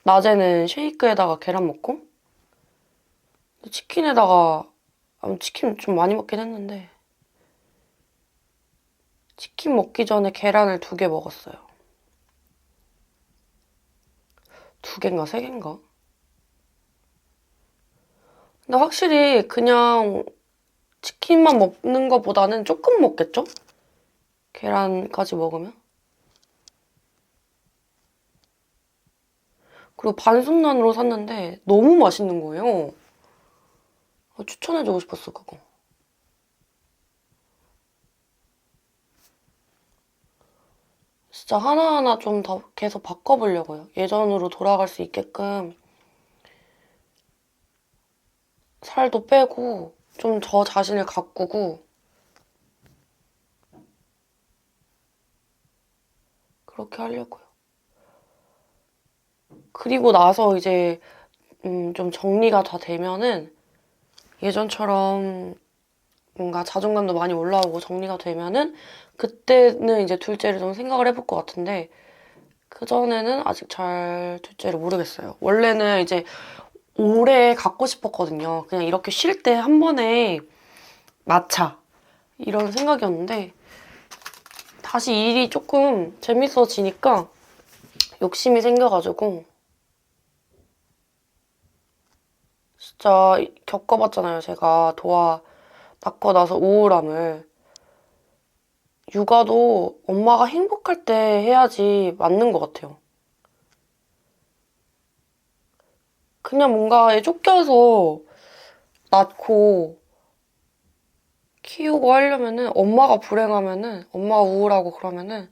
낮에는 쉐이크에다가 계란 먹고 치킨에다가 치킨 좀 많이 먹긴 했는데 치킨 먹기 전에 계란을 2개 먹었어요. 2개인가 3개인가? 근데 확실히 그냥 치킨만 먹는 것보다는 조금 먹겠죠? 계란까지 먹으면? 그리고 반순란으로 샀는데 너무 맛있는 거예요. 추천해주고 싶었어, 그거. 진짜 하나하나 좀 더 계속 바꿔보려고요. 예전으로 돌아갈 수 있게끔 살도 빼고 좀 저 자신을 가꾸고 그렇게 하려고요. 그리고 나서 이제 좀 정리가 다 되면은 예전처럼 뭔가 자존감도 많이 올라오고 정리가 되면은 그때는 이제 둘째를 좀 생각을 해볼 것 같은데 그전에는 아직 잘 둘째를 모르겠어요. 원래는 이제 오래 갖고 싶었거든요. 그냥 이렇게 쉴 때 한 번에 낳자 이런 생각이었는데 다시 일이 조금 재밌어지니까 욕심이 생겨가지고 진짜 겪어봤잖아요. 제가 낳고 나서 우울함을. 육아도 엄마가 행복할 때 해야지 맞는 것 같아요. 그냥 뭔가에 쫓겨서 낳고 키우고 하려면은 엄마가 불행하면은 엄마가 우울하고 그러면은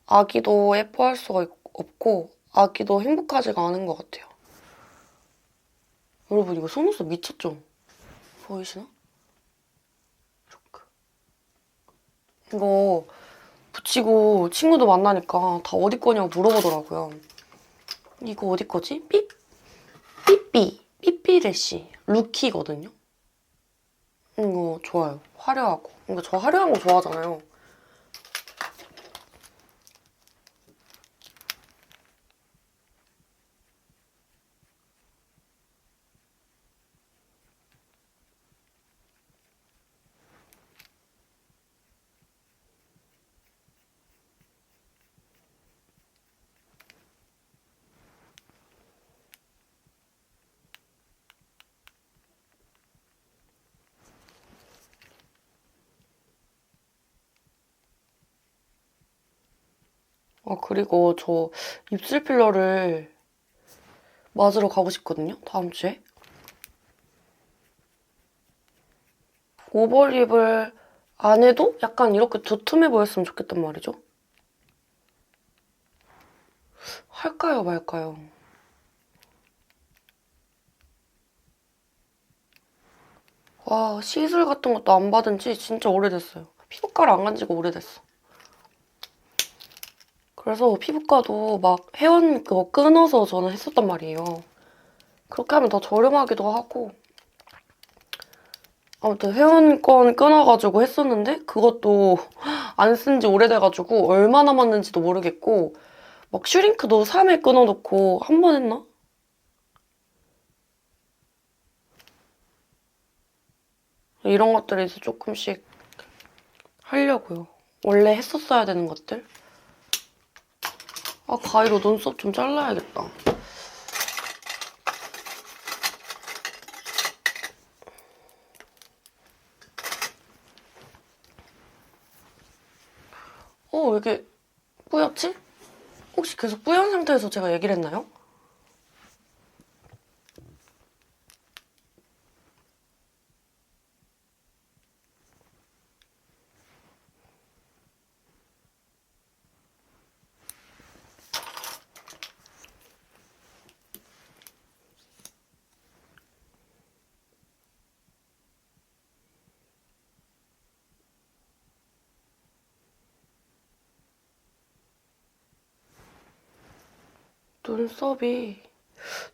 아기도 예뻐할 수가 없고 아기도 행복하지가 않은 것 같아요. 여러분 이거 속눈썹 미쳤죠? 보이시나? 이거 붙이고 친구도 만나니까 다 어디 거냐고 물어보더라고요. 이거 어디 거지? 삐삐래쉬 루키거든요. 이거 좋아요. 화려하고. 이거 저 화려한 거 좋아하잖아요. 그리고 저 입술 필러를 맞으러 가고 싶거든요. 다음 주에. 오버립을 안 해도 약간 이렇게 두툼해 보였으면 좋겠단 말이죠. 할까요, 말까요? 와, 시술 같은 것도 안 받은 지 진짜 오래됐어요. 피부과를 안 간 지가 오래됐어. 그래서 피부과도 막 회원 그거 끊어서 저는 했었단 말이에요. 그렇게 하면 더 저렴하기도 하고 아무튼 회원권 끊어가지고 했었는데 그것도 안 쓴 지 오래돼가지고 얼마 남았는지도 모르겠고 막 슈링크도 3회 끊어놓고 한 번 했나? 이런 것들을 이제 조금씩 하려고요. 원래 했었어야 되는 것들. 아, 가위로 눈썹 좀 잘라야겠다. 왜 이렇게 뿌옇지? 혹시 계속 뿌연 상태에서 제가 얘기를 했나요?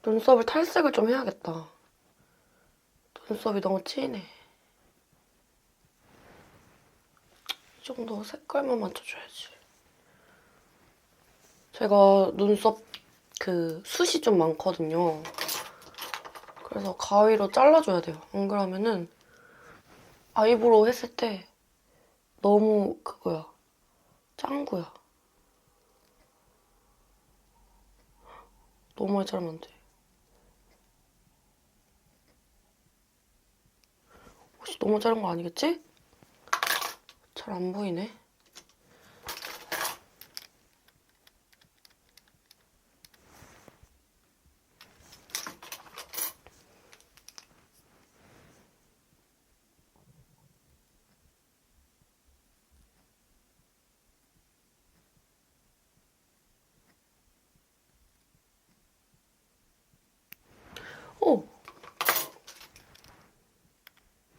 눈썹을 탈색을 좀 해야겠다. 눈썹이 너무 진해. 이 정도 색깔만 맞춰줘야지. 제가 눈썹 숱이 좀 많거든요. 그래서 가위로 잘라줘야 돼요. 안 그러면은 아이브로우 했을 때 너무 그거야. 짱구야. 너무 많이 자르면 안 돼. 혹시 너무 자른 거 아니겠지? 잘 안 보이네. 오!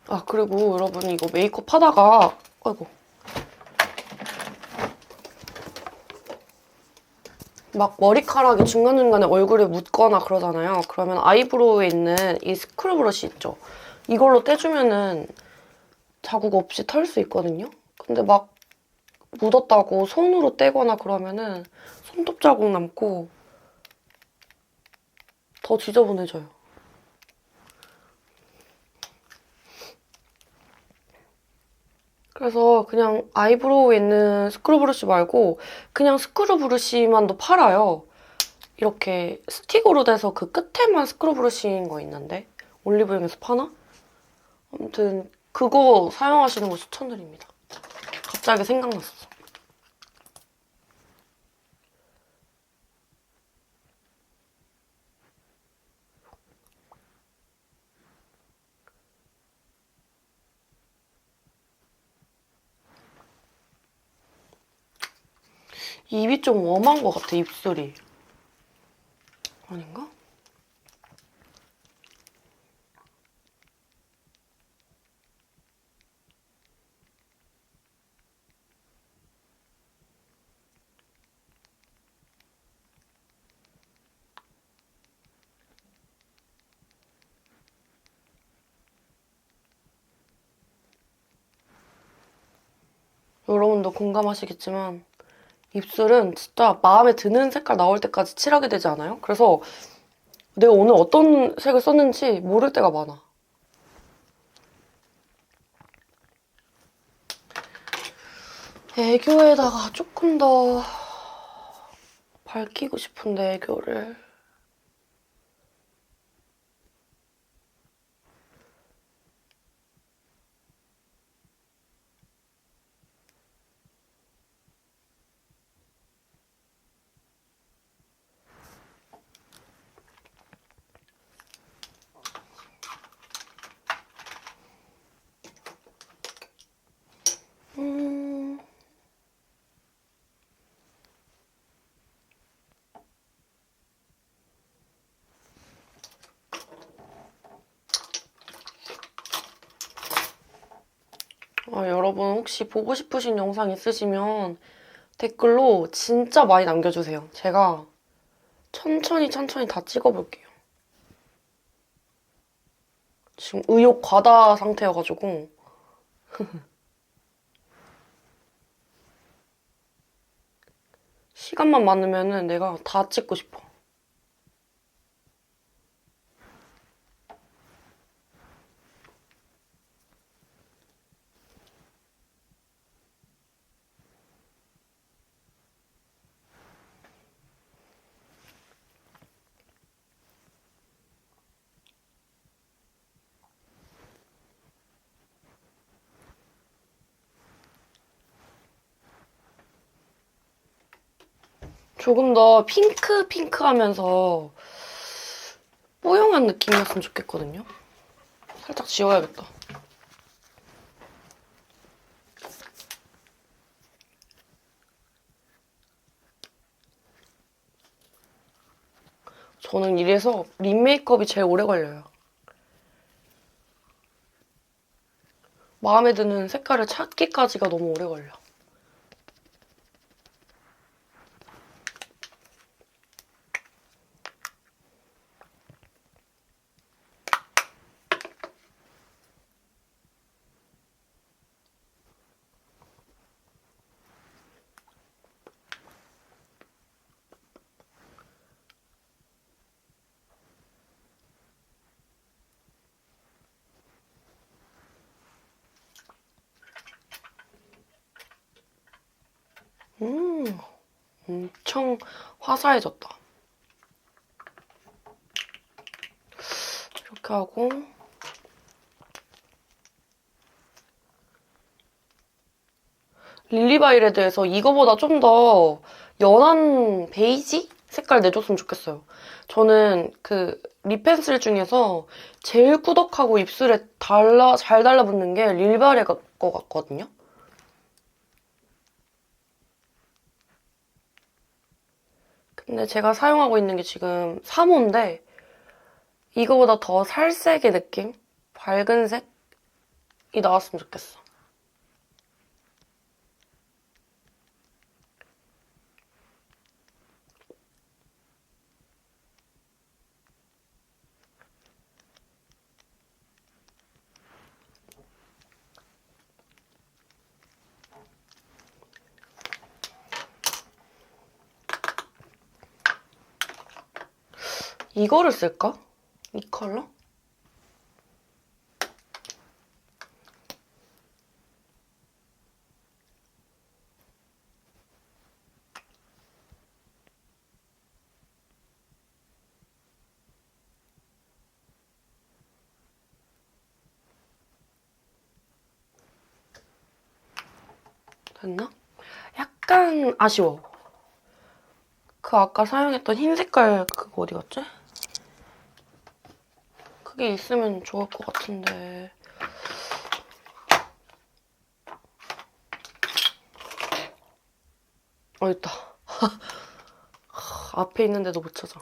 아, 그리고 여러분 이거 메이크업 하다가 아이고 막 머리카락이 중간중간에 얼굴에 묻거나 그러잖아요. 그러면 아이브로우에 있는 이 스크류 브러쉬 있죠? 이걸로 떼주면은 자국 없이 털 수 있거든요? 근데 막 묻었다고 손으로 떼거나 그러면은 손톱 자국 남고 더 지저분해져요. 그래서 그냥 아이브로우에 있는 스크류 브러쉬 말고 그냥 스크류 브러쉬만도 팔아요. 이렇게 스틱으로 돼서 그 끝에만 스크류 브러쉬인 거 있는데 올리브영에서 파나? 아무튼 그거 사용하시는 거 추천드립니다. 갑자기 생각났어. 입이 좀 웜한 것 같아, 입술이. 아닌가? 여러분도 공감하시겠지만 입술은 진짜 마음에 드는 색깔 나올 때까지 칠하게 되지 않아요? 그래서 내가 오늘 어떤 색을 썼는지 모를 때가 많아. 애교에다가 조금 더 밝히고 싶은데, 애교를. 음... 여러분 혹시 보고 싶으신 영상 있으시면 댓글로 진짜 많이 남겨주세요. 제가 천천히 다 찍어볼게요. 지금 의욕 과다 상태여가지고 시간만 많으면은 내가 다 찍고 싶어. 조금 더 핑크하면서 뽀용한 느낌이었으면 좋겠거든요. 살짝 지워야겠다. 저는 이래서 립 메이크업이 제일 오래 걸려요. 마음에 드는 색깔을 찾기까지가 너무 오래 걸려. 엄청 화사해졌다. 이렇게 하고 릴리바이레드에서 이거보다 좀 더 연한 베이지 색깔 내줬으면 좋겠어요. 저는 그 립펜슬 중에서 제일 꾸덕하고 입술에 잘 달라붙는 게 릴바레 거 같거든요. 근데 제가 사용하고 있는 게 지금 3호인데 이거보다 더 살색의 느낌? 밝은 색이 나왔으면 좋겠어. 이거를 쓸까? 이 컬러? 됐나? 약간 아쉬워. 그 아까 사용했던 흰 색깔 그거 어디 갔지? 그게 있으면 좋을 것 같은데. 있다. 앞에 있는데도 못 찾아.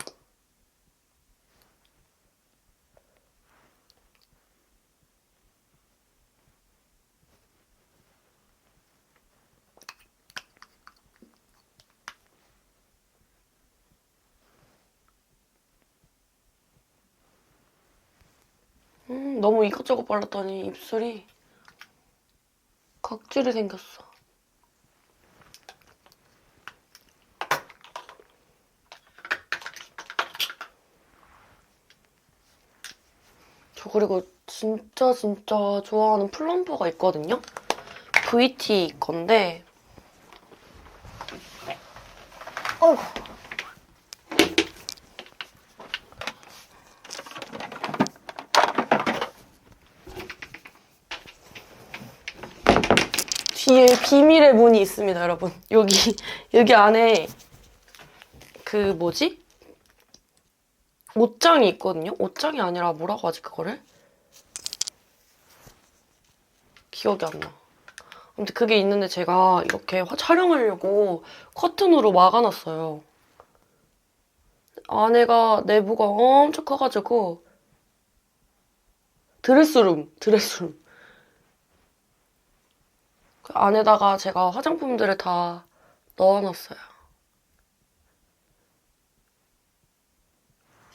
너무 이것저것 발랐더니 입술이 각질이 생겼어. 저 그리고 진짜 좋아하는 플럼퍼가 있거든요? VT 건데 어이구. 뒤에 비밀의 문이 있습니다, 여러분. 여기 안에 그 뭐지? 옷장이 있거든요? 옷장이 아니라 뭐라고 하지, 그거를? 기억이 안 나. 아무튼 그게 있는데 제가 이렇게 촬영하려고 커튼으로 막아놨어요. 안에가 내부가 엄청 커가지고 드레스룸. 그 안에다가 제가 화장품들을 다 넣어놨어요.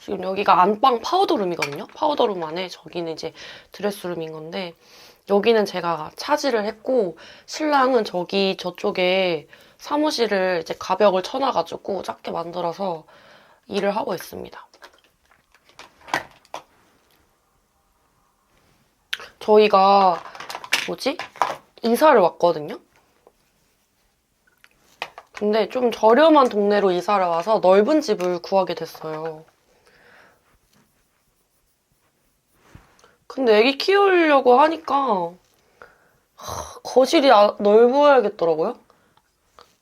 지금 여기가 안방 파우더룸이거든요? 파우더룸 안에 저기는 이제 드레스룸인 건데 여기는 제가 차지를 했고 신랑은 저쪽에 사무실을 이제 가벽을 쳐놔가지고 작게 만들어서 일을 하고 있습니다. 저희가 이사를 왔거든요? 근데 좀 저렴한 동네로 이사를 와서 넓은 집을 구하게 됐어요. 근데 애기 키우려고 하니까 거실이 넓어야겠더라고요.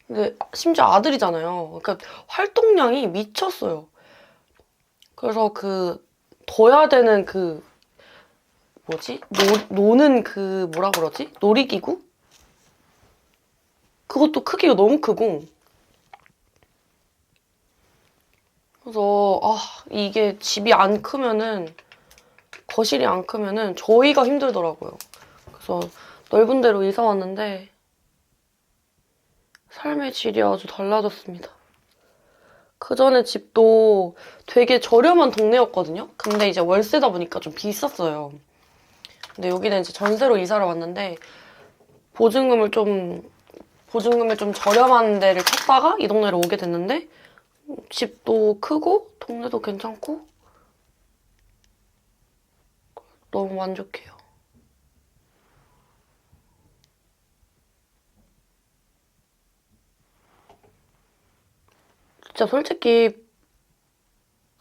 근데 심지어 아들이잖아요. 그러니까 활동량이 미쳤어요. 그래서 둬야 되는 뭐지? 노는 뭐라 그러지? 놀이기구? 그것도 크기가 너무 크고. 그래서, 이게 집이 안 크면은, 거실이 안 크면은 저희가 힘들더라고요. 그래서 넓은 데로 이사 왔는데, 삶의 질이 아주 달라졌습니다. 그 전에 집도 되게 저렴한 동네였거든요? 근데 이제 월세다 보니까 좀 비쌌어요. 근데 여기는 이제 전세로 이사를 왔는데, 보증금을 좀 저렴한 데를 찾다가 이 동네로 오게 됐는데, 집도 크고, 동네도 괜찮고, 너무 만족해요. 진짜 솔직히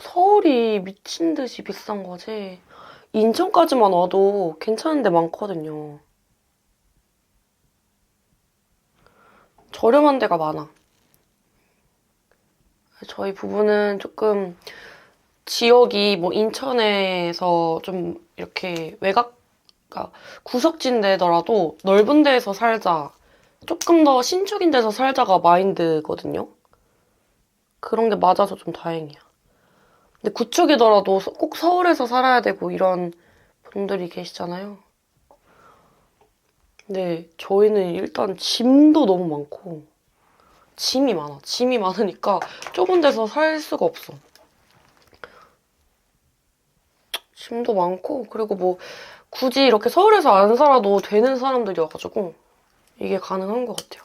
서울이 미친 듯이 비싼 거지. 인천까지만 와도 괜찮은 데 많거든요. 저렴한 데가 많아. 저희 부부는 조금 지역이 뭐 인천에서 좀 이렇게 그러니까 구석진 데더라도 넓은 데에서 살자. 조금 더 신축인 데서 살자가 마인드거든요. 그런 게 맞아서 좀 다행이야. 근데 구축이더라도 꼭 서울에서 살아야 되고 이런 분들이 계시잖아요. 근데 저희는 일단 짐도 너무 많고 짐이 많아. 짐이 많으니까 좁은 데서 살 수가 없어. 짐도 많고 그리고 뭐 굳이 이렇게 서울에서 안 살아도 되는 사람들이어가지고 이게 가능한 것 같아요.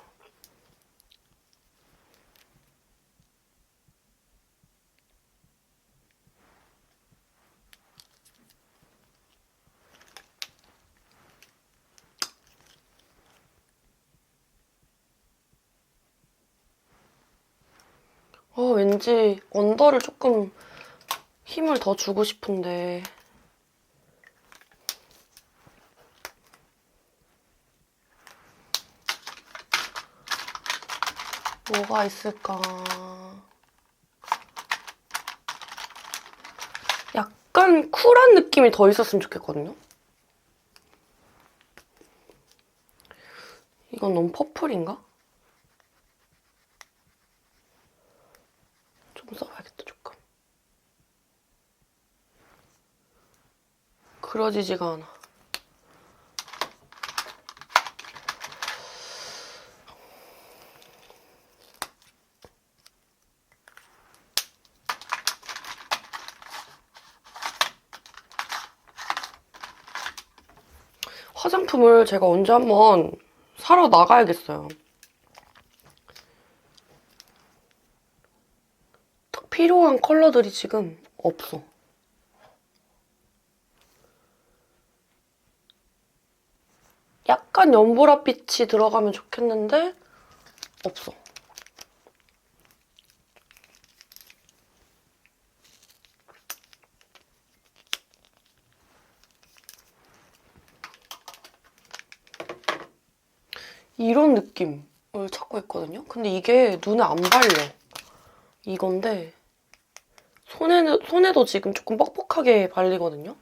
왠지 언더를 조금 힘을 더 주고 싶은데 뭐가 있을까? 약간 쿨한 느낌이 더 있었으면 좋겠거든요? 이건 너무 퍼플인가? 좀 써봐야겠다, 조금. 그려지지가 않아. 화장품을 제가 언제 한번 사러 나가야겠어요. 딱 필요한 컬러들이 지금 없어. 약간 연보라빛이 들어가면 좋겠는데 없어. 이런 느낌을 찾고 있거든요? 근데 이게 눈에 안 발려. 이건데 손에도 지금 조금 뻑뻑하게 발리거든요?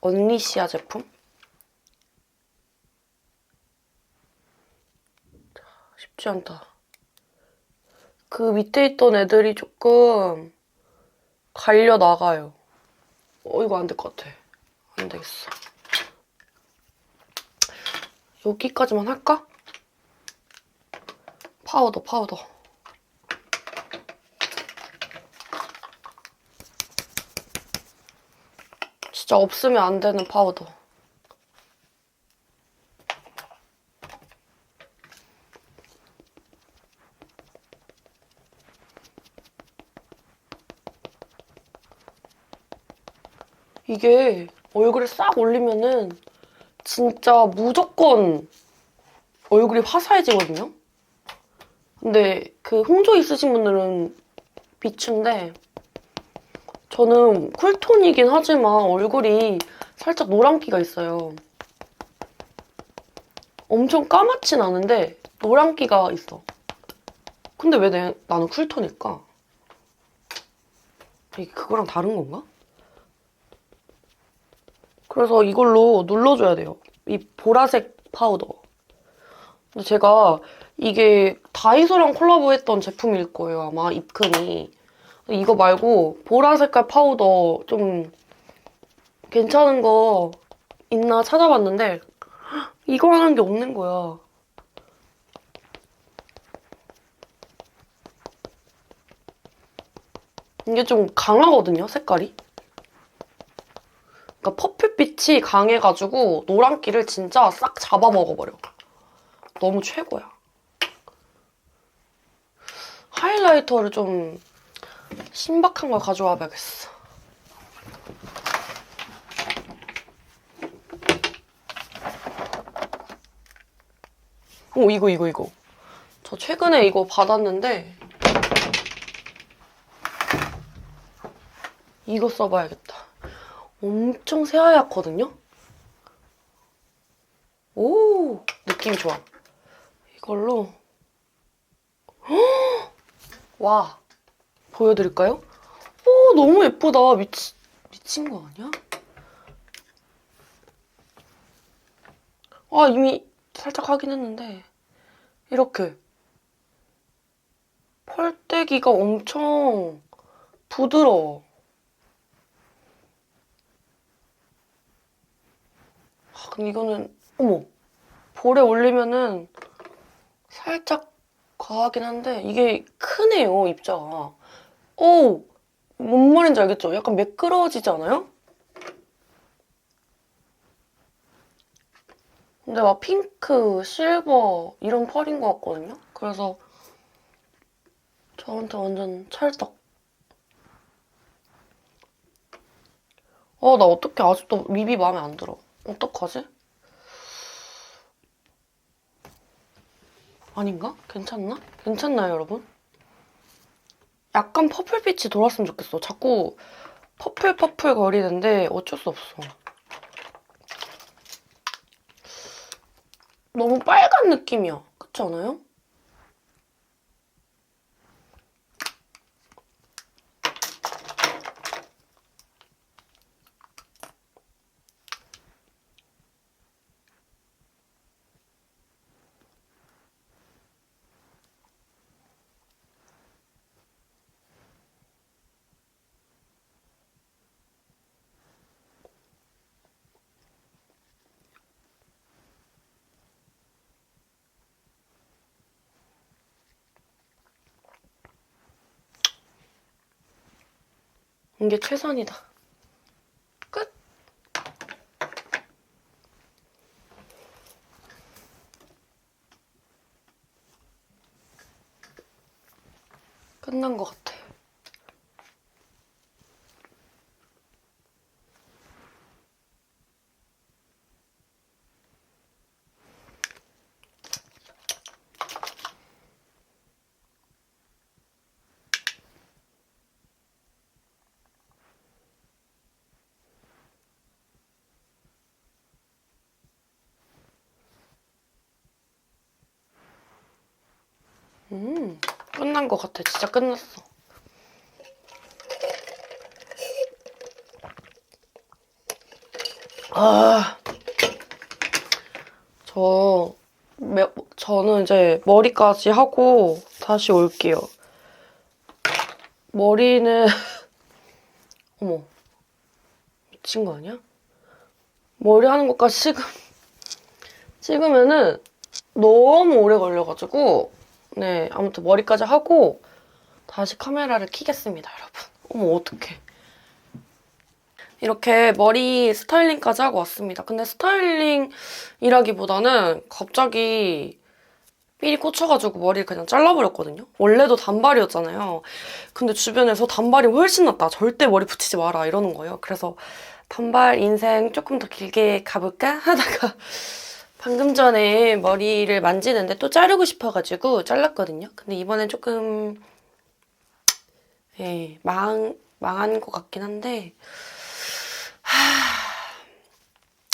언리시아 제품? 쉽지 않다. 그 밑에 있던 애들이 조금 갈려 나가요. 이거 안 될 것 같아. 안 되겠어. 여기까지만 할까? 파우더. 진짜 없으면 안 되는 파우더. 이게 얼굴에 싹 올리면은 진짜 무조건 얼굴이 화사해지거든요? 근데 홍조 있으신 분들은 비추인데 저는 쿨톤이긴 하지만 얼굴이 살짝 노란기가 있어요. 엄청 까맣진 않은데 노란기가 있어. 근데 왜 나는 쿨톤일까? 이게 그거랑 다른 건가? 그래서 이걸로 눌러줘야 돼요. 이 보라색 파우더. 근데 제가 이게 다이소랑 콜라보했던 제품일 거예요, 아마 입금이. 이거 말고 보라 색깔 파우더 좀 괜찮은 거 있나 찾아봤는데 이거 하는 게 없는 거야. 이게 좀 강하거든요, 색깔이. 그러니까 퍼플빛이 강해가지고 노란기를 진짜 싹 잡아먹어버려. 너무 최고야. 하이라이터를 좀 신박한 걸 가져와 봐야겠어. 오, 이거. 저 최근에 이거 받았는데 이거 써봐야겠다. 엄청 새하얗거든요? 오, 느낌 좋아. 이걸로 와, 보여드릴까요? 오, 너무 예쁘다. 미친 거 아니야? 아, 이미 살짝 하긴 했는데 이렇게 펄떼기가 엄청 부드러워. 아, 근데 이거는 어머, 볼에 올리면은 살짝 과하긴 한데 이게 크네요, 입자가. 오! 뭔 말인지 알겠죠? 약간 매끄러워지지 않아요? 근데 막 핑크, 실버 이런 펄인 것 같거든요? 그래서 저한테 완전 찰떡. 나 어떡해. 아직도 립이 마음에 안 들어. 어떡하지? 아닌가? 괜찮나? 괜찮나요, 여러분? 약간 퍼플빛이 돌았으면 좋겠어. 자꾸 퍼플 거리는데 어쩔 수 없어. 너무 빨간 느낌이야. 그렇지 않아요? 이게 최선이다. 끝! 끝난 것 같아. 끝난 것 같아. 진짜 끝났어. 아, 저는 이제 머리까지 하고 다시 올게요. 머리는, 어머, 미친 거 아니야? 머리 하는 것까지 찍으면은 너무 오래 걸려가지고, 네, 아무튼 머리까지 하고 다시 카메라를 켜겠습니다, 여러분. 어머, 어떡해. 이렇게 머리 스타일링까지 하고 왔습니다. 근데 스타일링이라기보다는 갑자기 삘이 꽂혀가지고 머리를 그냥 잘라버렸거든요. 원래도 단발이었잖아요. 근데 주변에서 단발이 훨씬 낫다. 절대 머리 붙이지 마라 이러는 거예요. 그래서 단발 인생 조금 더 길게 가볼까 하다가 방금 전에 머리를 만지는데 또 자르고 싶어가지고 잘랐거든요. 근데 이번엔 조금 망한 것 같긴 한데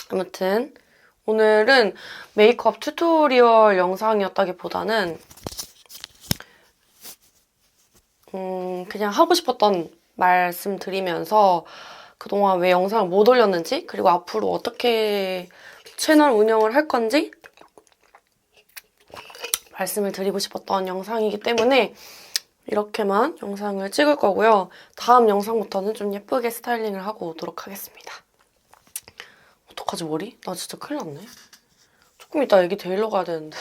아무튼 오늘은 메이크업 튜토리얼 영상이었다기보다는 그냥 하고 싶었던 말씀 드리면서 그동안 왜 영상을 못 올렸는지, 그리고 앞으로 어떻게 채널 운영을 할 건지 말씀을 드리고 싶었던 영상이기 때문에 이렇게만 영상을 찍을 거고요. 다음 영상부터는 좀 예쁘게 스타일링을 하고 오도록 하겠습니다. 어떡하지, 머리? 나 진짜 큰일 났네. 조금 이따 애기 데리러 가야 되는데.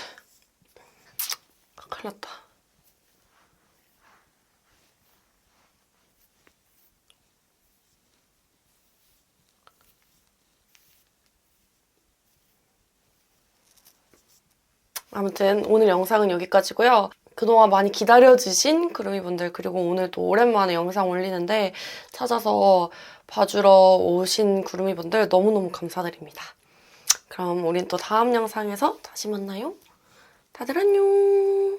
큰일 났다. 아무튼 오늘 영상은 여기까지고요. 그동안 많이 기다려주신 구름이분들, 그리고 오늘 또 오랜만에 영상 올리는데 찾아서 봐주러 오신 구름이분들 너무너무 감사드립니다. 그럼 우린 또 다음 영상에서 다시 만나요. 다들 안녕.